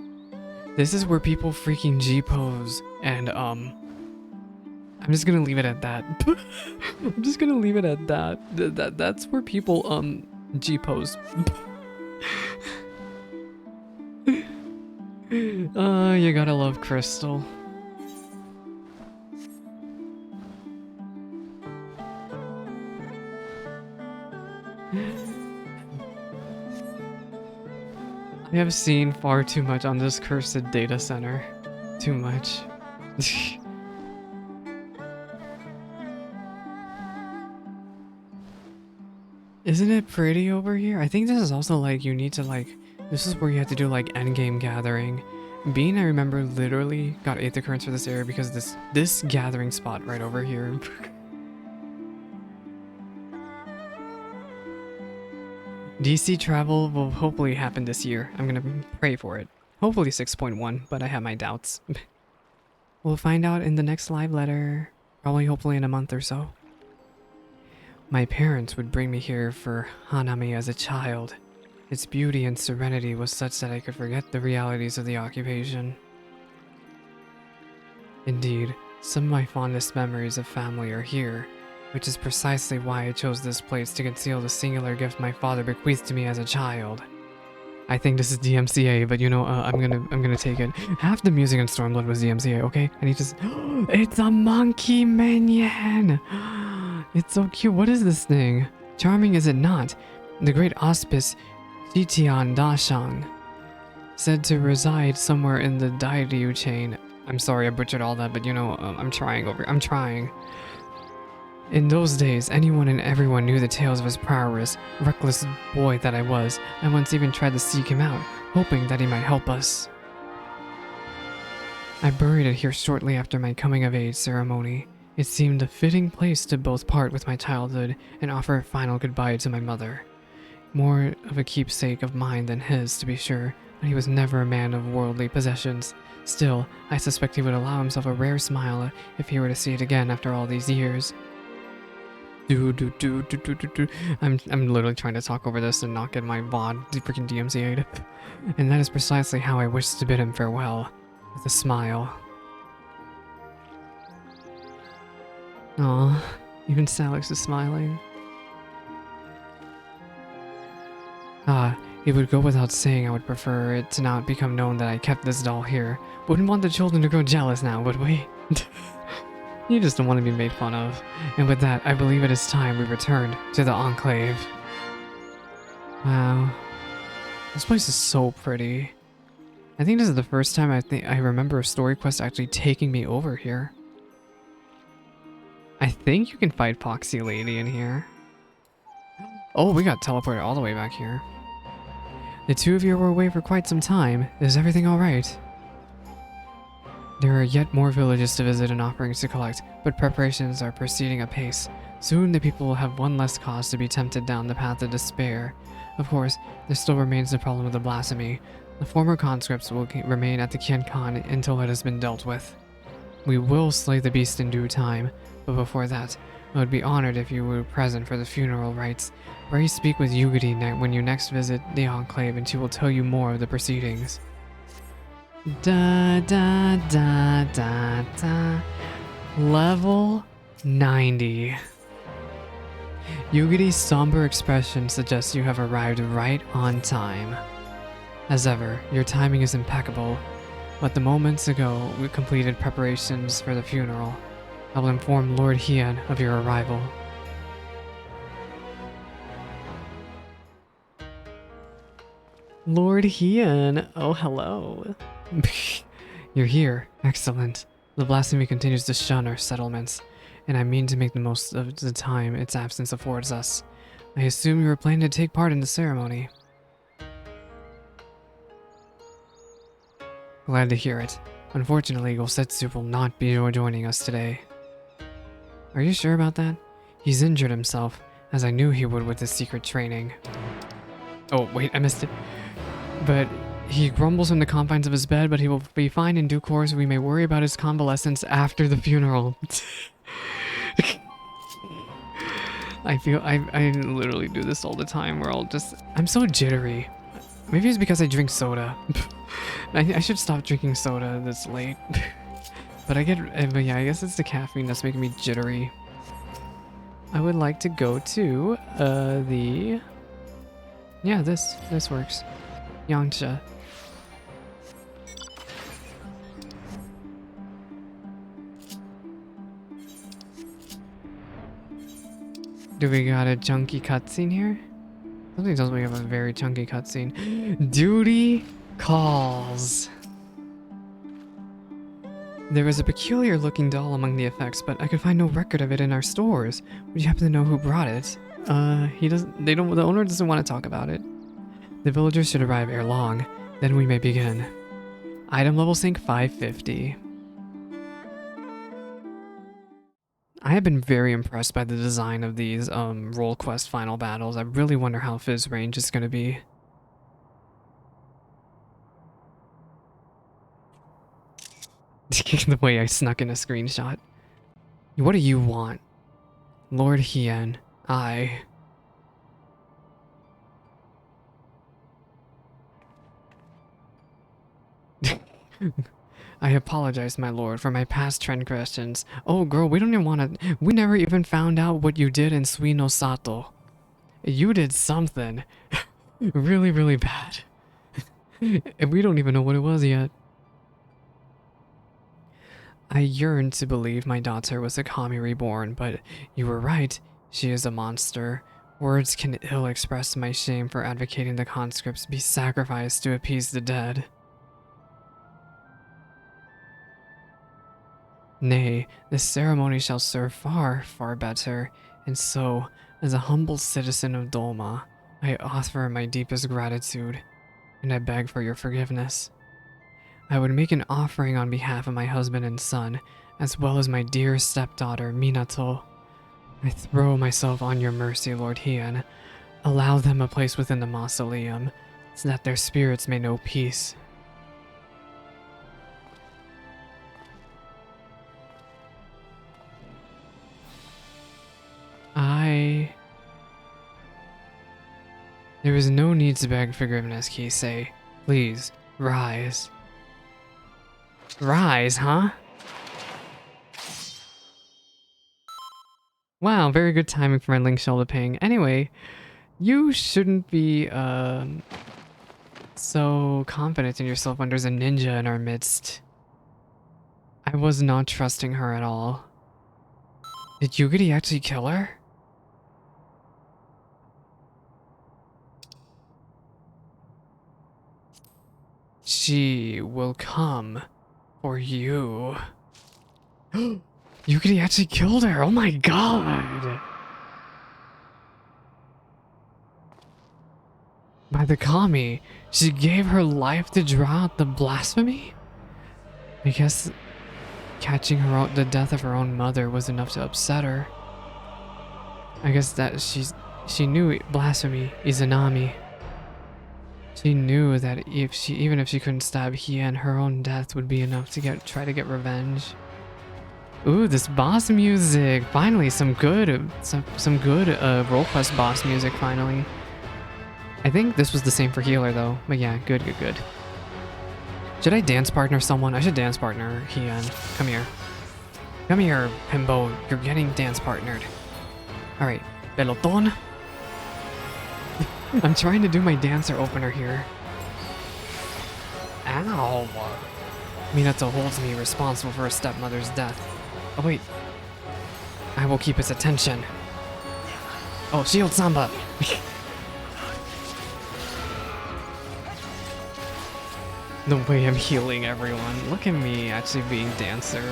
This is where people freaking G-pose, and I'm just gonna leave it at that. I'm just gonna leave it at that. That's where people G-pose. You gotta love Crystal. I have seen far too much on this cursed data center. Too much. Isn't it pretty over here? I think this is also like you need to like, this is where you have to do like endgame gathering. Bean, I remember, literally got Aether Currents for this area because this gathering spot right over here. DC travel will hopefully happen this year. I'm gonna pray for it. Hopefully 6.1, but I have my doubts. We'll find out in the next live letter. Probably hopefully in a month or so. My parents would bring me here for Hanami as a child. Its beauty and serenity was such that I could forget the realities of the occupation. Indeed, some of my fondest memories of family are here, which is precisely why I chose this place to conceal the singular gift my father bequeathed to me as a child. I think this is DMCA, but you know, I'm gonna take it. Half the music in Stormblood was DMCA, okay? I need to. It's a monkey minion. It's so cute. What is this thing? Charming, is it not? The great auspice, Jitian Dashang, said to reside somewhere in the Dairyu chain. I'm sorry I butchered all that, but you know, I'm trying. In those days, anyone and everyone knew the tales of his prowess. Reckless boy that I was, I once even tried to seek him out, hoping that he might help us. I buried it here shortly after my coming-of-age ceremony. It seemed a fitting place to both part with my childhood and offer a final goodbye to my mother. More of a keepsake of mine than his, to be sure, but he was never a man of worldly possessions. Still, I suspect he would allow himself a rare smile if he were to see it again after all these years. I'm literally trying to talk over this and not get my VOD freaking DMCA'd. And that is precisely how I wish to bid him farewell, with a smile. Aw, even Salix is smiling. Ah, It would go without saying I would prefer it to not become known that I kept this doll here. Wouldn't want the children to grow jealous now, would we? You just don't want to be made fun of. And with that, I believe it is time we returned to the Enclave. Wow. This place is so pretty. I think this is the first time I remember a story quest actually taking me over here. I think you can fight Foxy Lady in here. Oh, we got teleported all the way back here. The two of you were away for quite some time. Is everything alright? There are yet more villages to visit and offerings to collect, but preparations are proceeding apace. Soon the people will have one less cause to be tempted down the path of despair. Of course, there still remains the problem of the blasphemy. The former conscripts will remain at the Kian Khan until it has been dealt with. We will slay the beast in due time, but before that, I would be honored if you were present for the funeral rites. Pray speak with Yugiri when you next visit the Enclave, and she will tell you more of the proceedings. Da da da da da. Level 90. Yugiri's somber expression suggests you have arrived right on time. As ever, your timing is impeccable, but the moments ago we completed preparations for the funeral. I will inform Lord Hian of your arrival. Lord Hian, oh hello. You're here, excellent. The blasphemy continues to shun our settlements, and I mean to make the most of the time its absence affords us. I assume you were planning to take part in the ceremony. Glad to hear it. Unfortunately, Gosetsu will not be joining us today. Are you sure about that? He's injured himself, as I knew he would with his secret training. Oh, wait, I missed it. But he grumbles from the confines of his bed, but he will be fine in due course. We may worry about his convalescence after the funeral. I literally do this all the time where I'm so jittery. Maybe it's because I drink soda. I should stop drinking soda this late. But yeah, I guess it's the caffeine that's making me jittery. I would like to go to yeah, this works. Yangsha. Do we got a chunky cutscene here? Something tells me we have a very chunky cutscene. Duty calls. There was a peculiar looking doll among the effects, but I could find no record of it in our stores. Would you happen to know who brought it? The owner doesn't want to talk about it. The villagers should arrive ere long, then we may begin. Item level sync 550. I have been very impressed by the design of these roll quest final battles. I really wonder how Fizz range is going to be. The way I snuck in a screenshot. What do you want? Lord Hian, I apologize, my lord, for my past transgressions. Oh, girl, we don't even want to. We never even found out what you did in Suino Sato. You did something really, really bad. And we don't even know what it was yet. I yearned to believe my daughter was a Kami reborn, but you were right. She is a monster. Words can ill express my shame for advocating the conscripts be sacrificed to appease the dead. Nay, this ceremony shall serve far, far better, and so, as a humble citizen of Dolma, I offer my deepest gratitude, and I beg for your forgiveness. I would make an offering on behalf of my husband and son, as well as my dear stepdaughter, Minato. I throw myself on your mercy, Lord Hian. Allow them a place within the mausoleum, so that their spirits may know peace. There is no need to beg forgiveness, Kisei. Please, rise. Rise, huh? Wow, very good timing for my link shoulder ping. Anyway, you shouldn't be so confident in yourself when there's a ninja in our midst. I was not trusting her at all. Did Yugiri actually kill her? She will come for you. Yugiri actually killed her. Oh my god. By the kami, she gave her life to draw out the blasphemy? I guess catching the death of her own mother was enough to upset her. I guess that she knew blasphemy, Izanami. She knew that even if she couldn't stab Hien, her own death would be enough to try to get revenge. Ooh, this boss music! Finally, some good role quest boss music. Finally, I think this was the same for healer though. But yeah, good. Should I dance partner someone? I should dance partner Hien. Come here, Himbo. You're getting dance partnered. All right, peloton. I'm trying to do my dancer opener here. Ow! Minato holds me responsible for her stepmother's death. Oh wait. I will keep his attention. Oh, shield samba! The way I'm healing everyone. Look at me actually being dancer.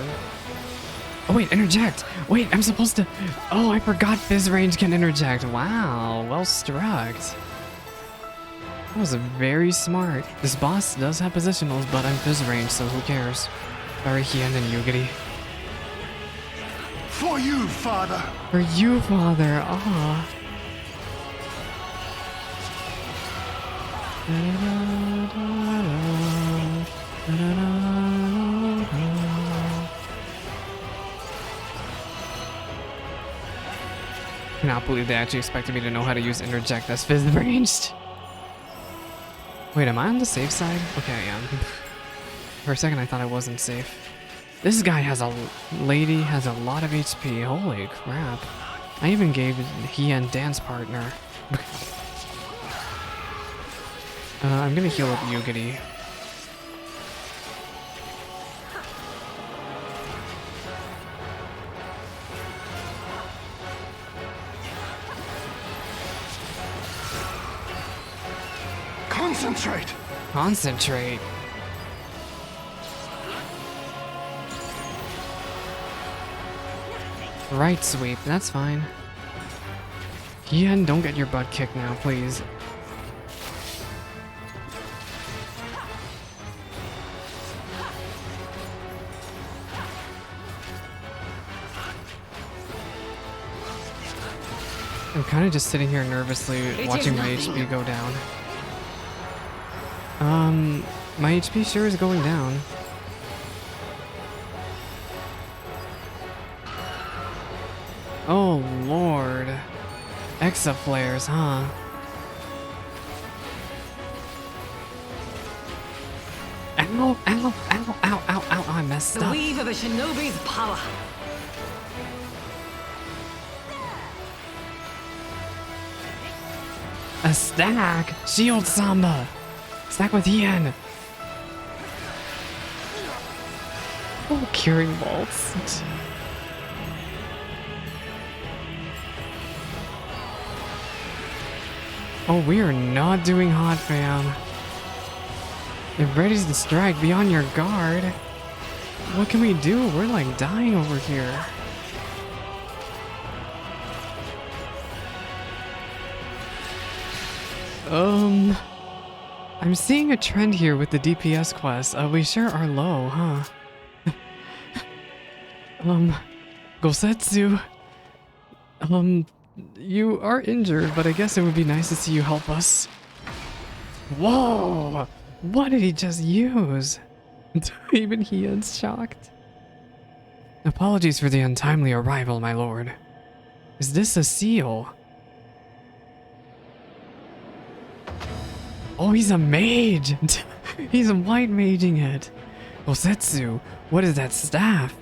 Oh wait, interject! Wait, I'm supposed to... Oh, I forgot Fizz range can interject. Wow, well struck. That was very smart. This boss does have positionals, but I'm Fizz range, so who cares? Sorry, Hien and Yugiri. For you, father! For you, father! Ah. I cannot believe they actually expected me to know how to use interject as Fizz ranged. Wait, am I on the safe side? Okay, I am. For a second I thought I wasn't safe. This guy has a lot of HP. Holy crap. I even gave Hien dance partner. I'm gonna heal up Yugiri. Concentrate! Concentrate. Right sweep, that's fine. Hien, don't get your butt kicked now, please. I'm kind of just sitting here nervously watching my HP go down. My HP sure is going down. Oh lord. Exa flares, huh? Ow, ow, ow, ow, ow, ow, I messed up. The weave of a shinobi's power. A stack! Shield Samba! Stack with Hien! Oh, curing bolts. Oh, we are not doing hot, fam. If ready to strike, be on your guard. What can we do? We're like dying over here. I'm seeing a trend here with the DPS quests. We sure are low, huh? Gosetsu. You are injured, but I guess it would be nice to see you help us. Whoa! What did he just use? Even Hien's shocked. Apologies for the untimely arrival, my lord. Is this a seal? Oh, he's a mage! He's white maging it. Gosetsu, what is that staff?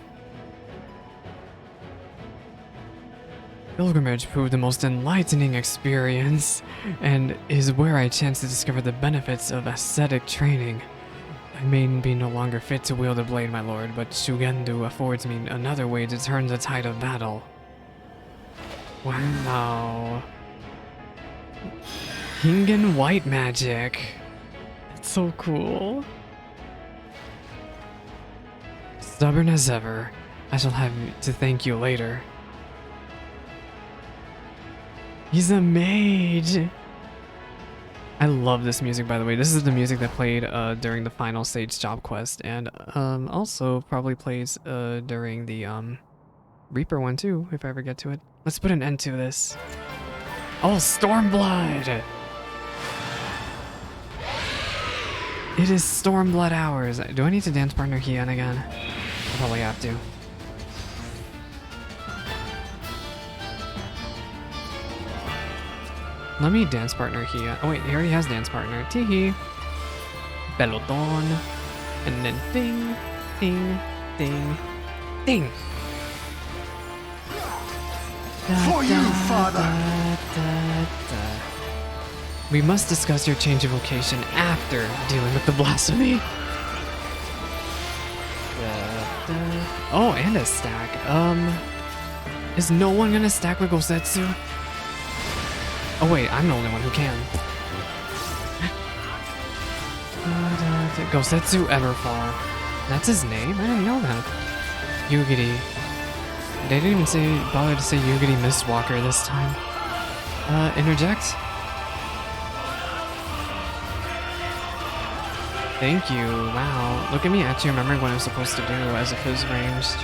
Pilgrimage proved the most enlightening experience, and is where I chanced to discover the benefits of ascetic training. I may be no longer fit to wield a blade, my lord, but Shugendu affords me another way to turn the tide of battle. Wow. Hingen white magic. That's so cool. Stubborn as ever, I shall have to thank you later. He's a mage! I love this music, by the way. This is the music that played during the final stage job quest, and also probably plays during the Reaper one too, if I ever get to it. Let's put an end to this. Oh, Stormblood! It is Stormblood hours. Do I need to dance partner Hien again? I probably have to. Let me dance partner Hien. Oh wait, he already has dance partner. Teehee. Peloton. And then ding, ding, ding, ding. For you, father! We must discuss your change of location after dealing with the blasphemy. Oh, and a stack. Is no one gonna stack with Gosetsu? Oh wait, I'm the only one who can. Gosetsu Everfall. That's his name? I didn't know that. Yugiri. They didn't even bother to say Yugiri Mistwalker this time. Interject? Thank you. Wow. Look at me actually remembering what I'm supposed to do as if it was ranged.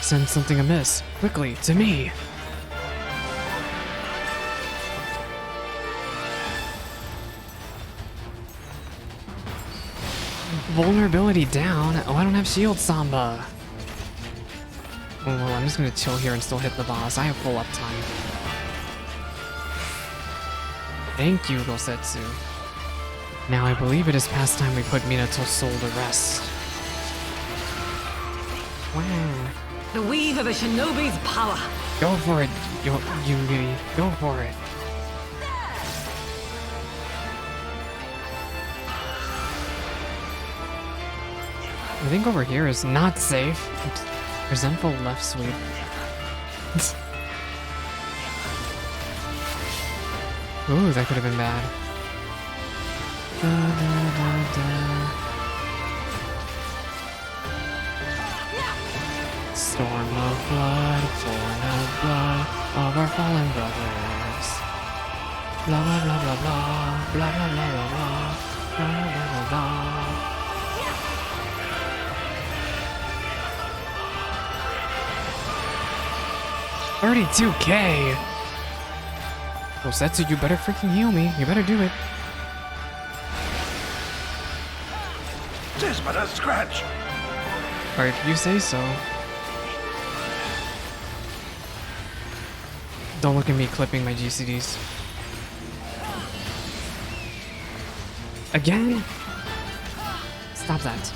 Send something amiss. Quickly, to me. Vulnerability down. Oh, I don't have shield, Samba. Oh, well, I'm just gonna chill here and still hit the boss. I have full uptime. Thank you, Gosetsu. Now I believe it is past time we put Minato's soul to rest. Wow. The weave of a shinobi's power. Go for it, Yugiri. Go for it. I think over here is not safe. Resentful left sweep. Ooh, that could have been bad. Storm of blood, born of blood, of our fallen brothers. Blah blah blah blah blah, blah blah blah blah blah, blah blah blah blah. $32K! Gosetsu, you better freaking heal me. You better do it. Tis but a scratch. Or if you say so. Don't look at me clipping my GCDs. Again? Stop that.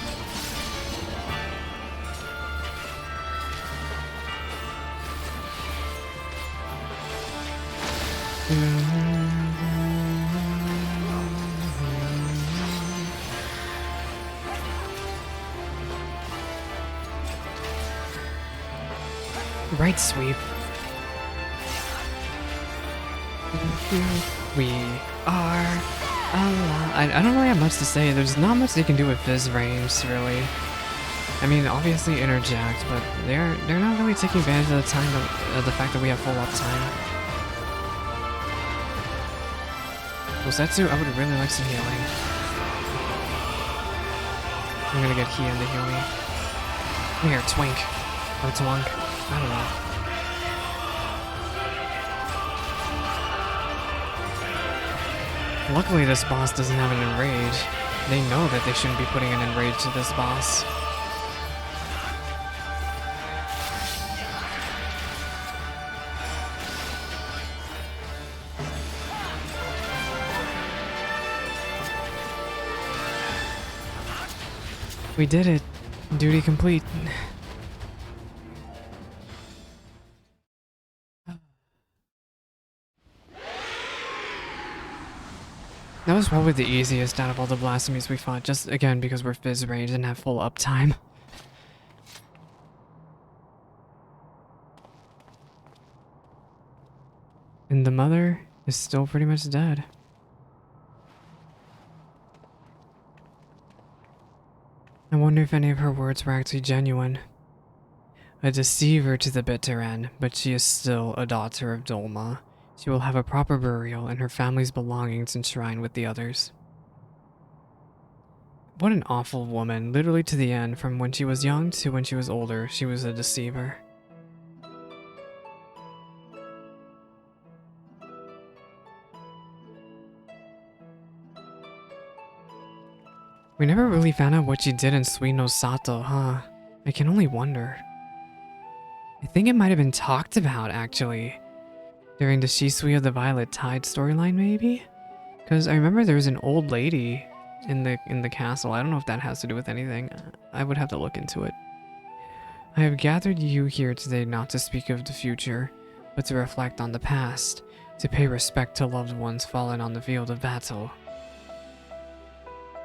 Right sweep. We are alive. I don't really have much to say. There's not much they can do with Fizz range, really. I mean, obviously interject, but they're not really taking advantage of the time of the fact that we have full uptime. Gosetsu, I would really like some healing. I'm gonna get Hien to heal me. Come here, Twink. Or Twunk. I don't know. Luckily, this boss doesn't have an enrage. They know that they shouldn't be putting an enrage to this boss. We did it. Duty complete. That was probably the easiest out of all the blasphemies we fought, just again because we're Fizz Rage and have full uptime. And the mother is still pretty much dead. I wonder if any of her words were actually genuine. A deceiver to the bitter end, but she is still a daughter of Dolma. She will have a proper burial and her family's belongings enshrined with the others. What an awful woman, literally to the end, from when she was young to when she was older, she was a deceiver. We never really found out what she did in Suino Sato, huh? I can only wonder. I think it might have been talked about, actually. During the Shisui of the Violet Tide storyline, maybe? Because I remember there was an old lady in the castle. I don't know if that has to do with anything. I would have to look into it. I have gathered you here today not to speak of the future, but to reflect on the past, to pay respect to loved ones fallen on the field of battle.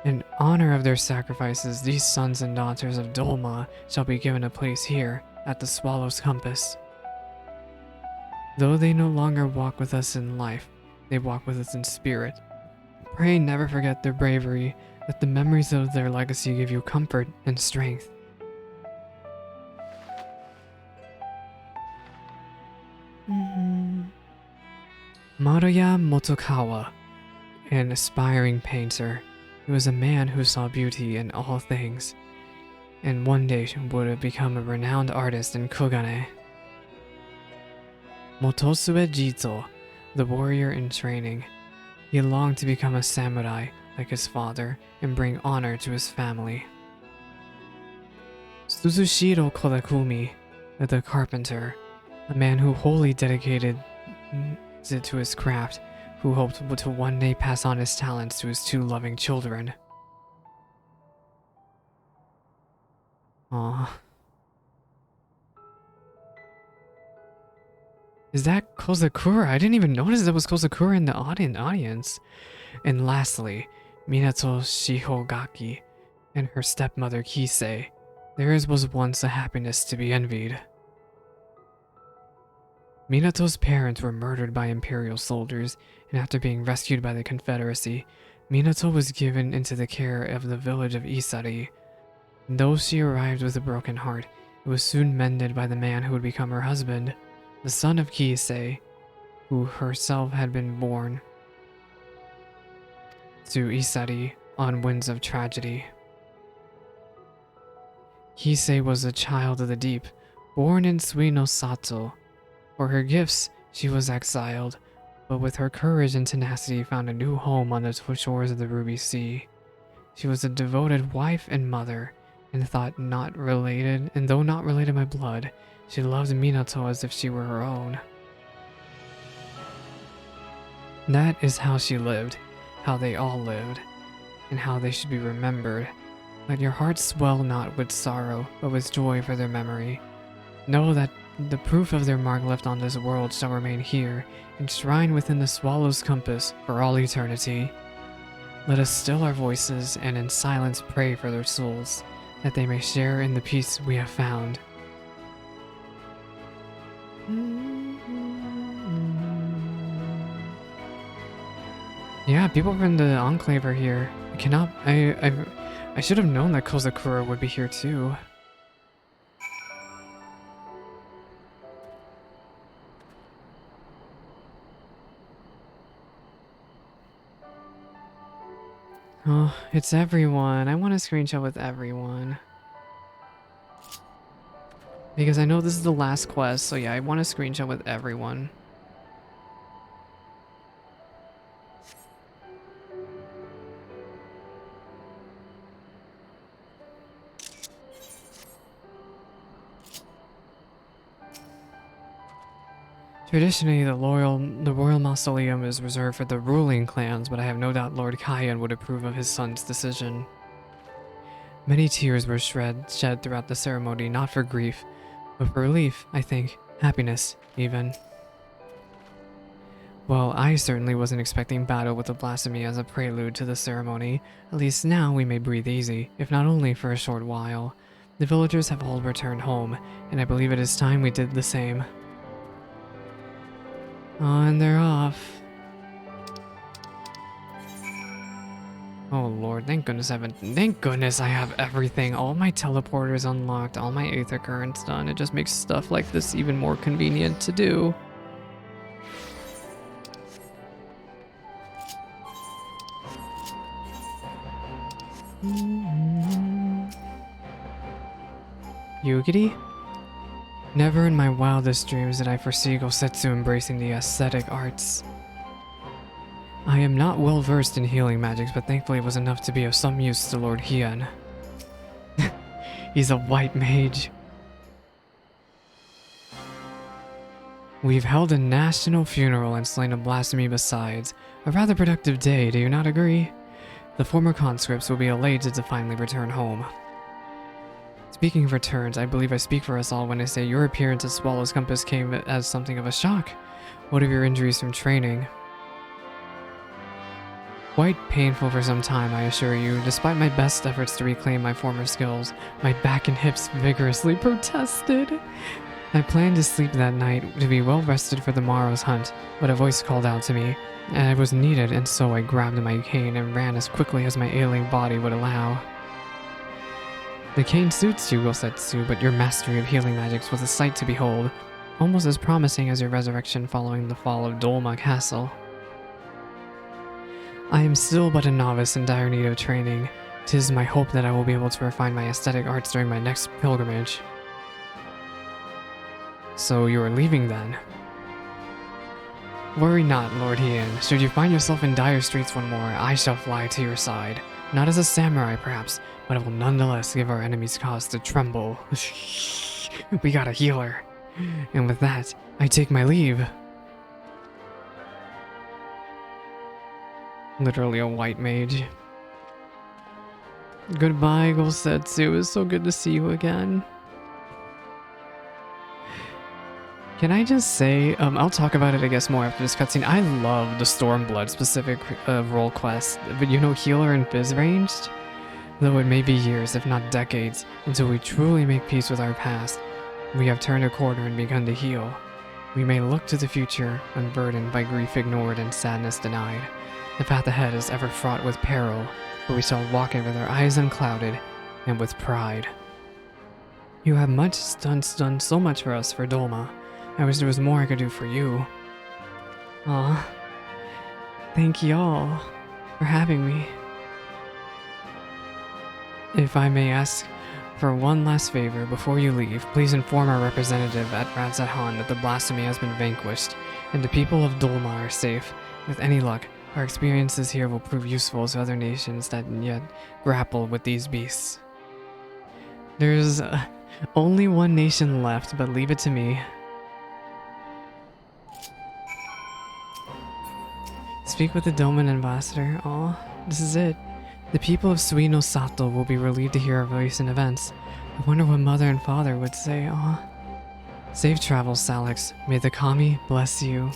In honor of their sacrifices, these sons and daughters of Dolma shall be given a place here, at the Swallow's Compass. Though they no longer walk with us in life, they walk with us in spirit. Pray never forget their bravery, that the memories of their legacy give you comfort and strength. Maruya Motokawa, an aspiring painter. He was a man who saw beauty in all things, and one day would become a renowned artist in Kogane. Motosue Jito, the warrior in training. He longed to become a samurai like his father and bring honor to his family. Suzushiro Kodakumi, the carpenter, a man who wholly dedicated it to his craft, who hoped to one day pass on his talents to his two loving children. Aww. Is that Kozakura? I didn't even notice that was Kozakura in the audience. And lastly, Minato Shihogaki and her stepmother Kisei. Theirs was once a happiness to be envied. Minato's parents were murdered by Imperial soldiers, and after being rescued by the Confederacy, Minato was given into the care of the village of Isari. Though she arrived with a broken heart, it was soon mended by the man who would become her husband, the son of Kisei, who herself had been born to Isari on winds of tragedy. Kisei was a child of the deep, born in Suino Sato. For her gifts, she was exiled, but with her courage and tenacity found a new home on the shores of the Ruby Sea. She was a devoted wife and mother, and though not related by blood, she loved Minato as if she were her own. That is how she lived, how they all lived, and how they should be remembered. Let your heart swell not with sorrow, but with joy for their memory. Know that the proof of their mark left on this world shall remain here, enshrined within the Swallow's Compass for all eternity. Let us still our voices and in silence pray for their souls, that they may share in the peace we have found. Yeah, people from the Enclave are here. I should have known that Kozakura would be here too. Oh, it's everyone. I want a screenshot with everyone. Because I know this is the last quest, so yeah, I want a screenshot with everyone. Traditionally, the royal mausoleum is reserved for the ruling clans, but I have no doubt Lord Kyan would approve of his son's decision. Many tears were shed throughout the ceremony, not for grief, but for relief, I think. Happiness, even. Well, I certainly wasn't expecting battle with the blasphemy as a prelude to the ceremony. At least now we may breathe easy, if not only for a short while. The villagers have all returned home, and I believe it is time we did the same. Oh, and they're off. Oh lord, thank goodness I have everything. All my teleporters unlocked, all my aether currents done. It just makes stuff like this even more convenient to do. Yugiri? Never in my wildest dreams did I foresee Gosetsu embracing the aesthetic arts. I am not well versed in healing magics, but thankfully it was enough to be of some use to Lord Hien. He's a white mage. We've held a national funeral and slain a blasphemy besides. A rather productive day, do you not agree? The former conscripts will be elated to finally return home. Speaking of returns, I believe I speak for us all when I say your appearance at Swallow's Compass came as something of a shock. What of your injuries from training? Quite painful for some time, I assure you. Despite my best efforts to reclaim my former skills, my back and hips vigorously protested. I planned to sleep that night to be well rested for the morrow's hunt, but a voice called out to me, and I was needed, and so I grabbed my cane and ran as quickly as my ailing body would allow. The cane suits you, Gosetsu, but your mastery of healing magics was a sight to behold, almost as promising as your resurrection following the fall of Dolma Castle. I am still but a novice in dire need of training. 'Tis my hope that I will be able to refine my aesthetic arts during my next pilgrimage. So you are leaving then? Worry not, Lord Hien. Should you find yourself in dire straits one more, I shall fly to your side. Not as a samurai, perhaps, but I will nonetheless give our enemies cause to tremble. We got a healer. And with that, I take my leave. Literally a white mage. Goodbye, Gosetsu. It was so good to see you again. Can I just say, I'll talk about it I guess more after this cutscene. I love the Stormblood specific role quest, but you know, healer and Fizz ranged? Though it may be years, if not decades, until we truly make peace with our past, we have turned a corner and begun to heal. We may look to the future, unburdened by grief ignored and sadness denied. The path ahead is ever fraught with peril, but we shall walk it with our eyes unclouded and with pride. You have done so much for us for Dolma. I wish there was more I could do for you. Aw. Thank y'all for having me. If I may ask for one last favor before you leave, please inform our representative at Radzahan that the blasphemy has been vanquished, and the people of Dolma are safe. With any luck, our experiences here will prove useful to other nations that yet grapple with these beasts. There's only one nation left, but leave it to me. Speak with the Doman ambassador. Aw, this is it. The people of Suino Sato will be relieved to hear of recent events. I wonder what mother and father would say. Aw. Safe travels, Salix. May the Kami bless you.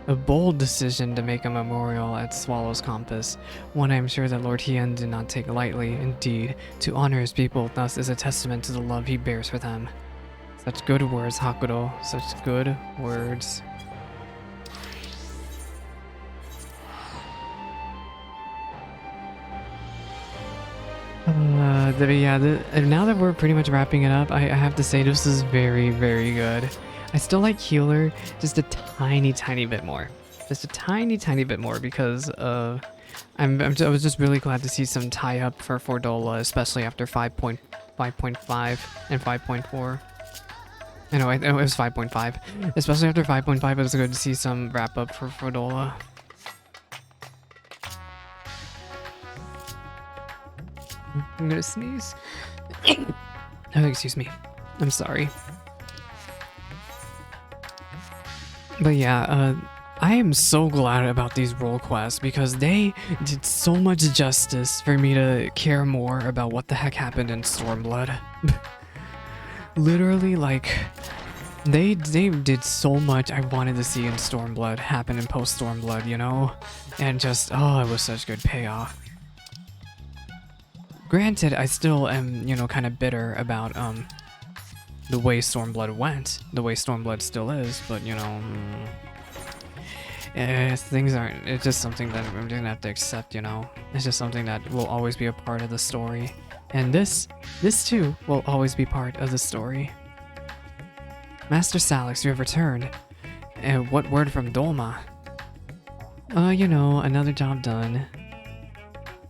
A bold decision to make a memorial at Swallow's Compass, one I am sure that Lord Hien did not take lightly. Indeed, to honor his people thus is a testament to the love he bears for them. Such good words, Hakuro. Such good words. Now that we're pretty much wrapping it up, I have to say this is very, very good. I still like Healer just a tiny bit more. Just a tiny bit more because I was just really glad to see some tie-up for Fordola, especially after 5.5 and 5.4. I know, it was 5.5. Especially after 5.5, it was good to see some wrap-up for Fordola. I'm gonna sneeze. Oh, excuse me. I'm sorry. But yeah, I am so glad about these role quests because they did so much justice for me to care more about what the heck happened in Stormblood. Literally, like, they did so much I wanted to see in Stormblood happen in post Stormblood, you know? And just, oh, it was such good payoff. Granted, I still am, you know, kind of bitter about, the way Stormblood went, the way Stormblood still is, but, you know, things aren't, it's just something that I'm gonna have to accept, you know? It's just something that will always be a part of the story. And this too will always be part of the story. Master Salix, you have returned. And what word from Dolma? You know, another job done.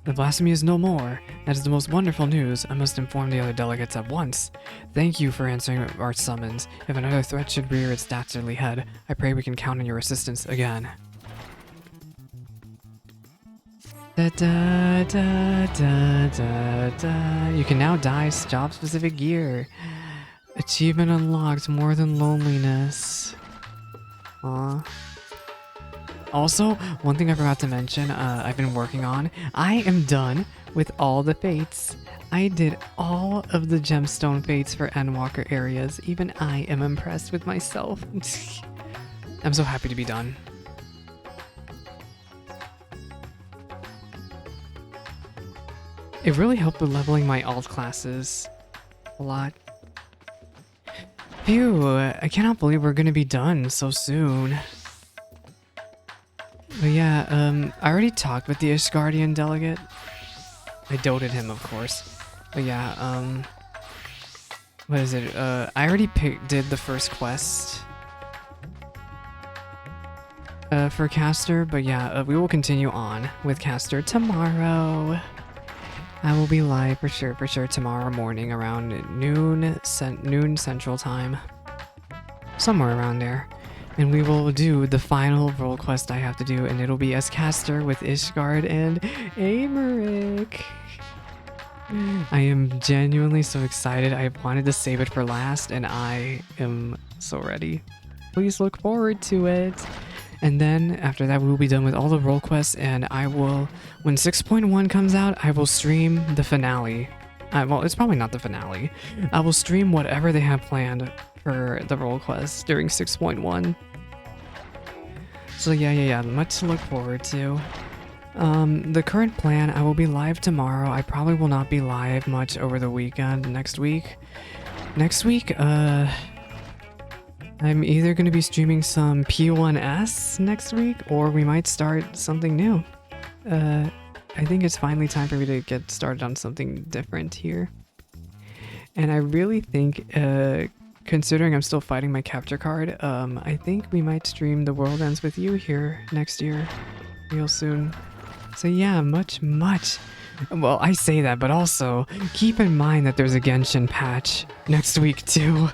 The blasphemy is no more. That is the most wonderful news. I must inform the other delegates at once. Thank you for answering our summons. If another threat should rear its dastardly head, I pray we can count on your assistance again. Da, da, da, da, da, da. You can now dye job-specific gear. Achievement unlocked, more than loneliness. Aw. Also, one thing I forgot to mention, I've been working on, I am done with all the fates. I did all of the gemstone fates for Endwalker areas. Even I am impressed with myself. I'm so happy to be done. It really helped with leveling my alt classes a lot. Phew, I cannot believe we're gonna be done so soon. But yeah, I already talked with the Ishgardian delegate. I doted him, of course. But yeah, what is it? I already did the first quest for Caster, but yeah, we will continue on with Caster tomorrow. I will be live for sure tomorrow morning around noon Central Time. Somewhere around there. And we will do the final role quest I have to do, and it'll be as Caster with Ishgard and Amaric. I am genuinely so excited. I wanted to save it for last, and I am so ready. Please look forward to it. And then after that, we will be done with all the role quests, and I will, when 6.1 comes out, I will stream the finale. Well, it's probably not the finale. I will stream whatever they have planned for the role quests during 6.1. So yeah, much to look forward to. The current plan, I will be live tomorrow. I probably will not be live much over the weekend next week. Next week, I'm either going to be streaming some P1S next week, or we might start something new. I think it's finally time for me to get started on something different here. And I really think, considering I'm still fighting my capture card, I think we might stream The World Ends With You here next year, real soon. So yeah, much. Well, I say that, but also keep in mind that there's a Genshin patch next week too.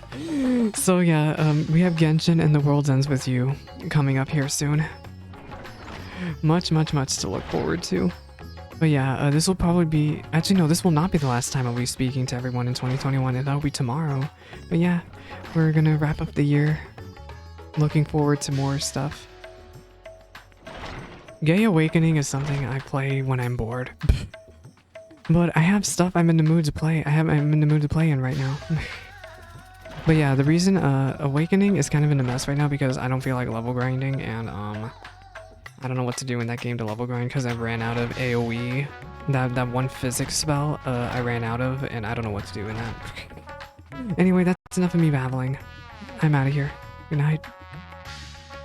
So yeah, we have Genshin and The World Ends With You coming up here soon. Much to look forward to. But yeah, this will probably be... Actually, no, this will not be the last time I'll be speaking to everyone in 2021, and that'll be tomorrow. But yeah, we're gonna wrap up the year. Looking forward to more stuff. Gay Awakening is something I play when I'm bored. But I have stuff I'm in the mood to play. I'm in the mood to play in right now. But yeah, the reason Awakening is kind of in a mess right now because I don't feel like level grinding, and I don't know what to do in that game to level grind because I ran out of AoE. That one physics spell I ran out of, and I don't know what to do in that. Anyway, that's enough of me babbling. I'm out of here. Good night.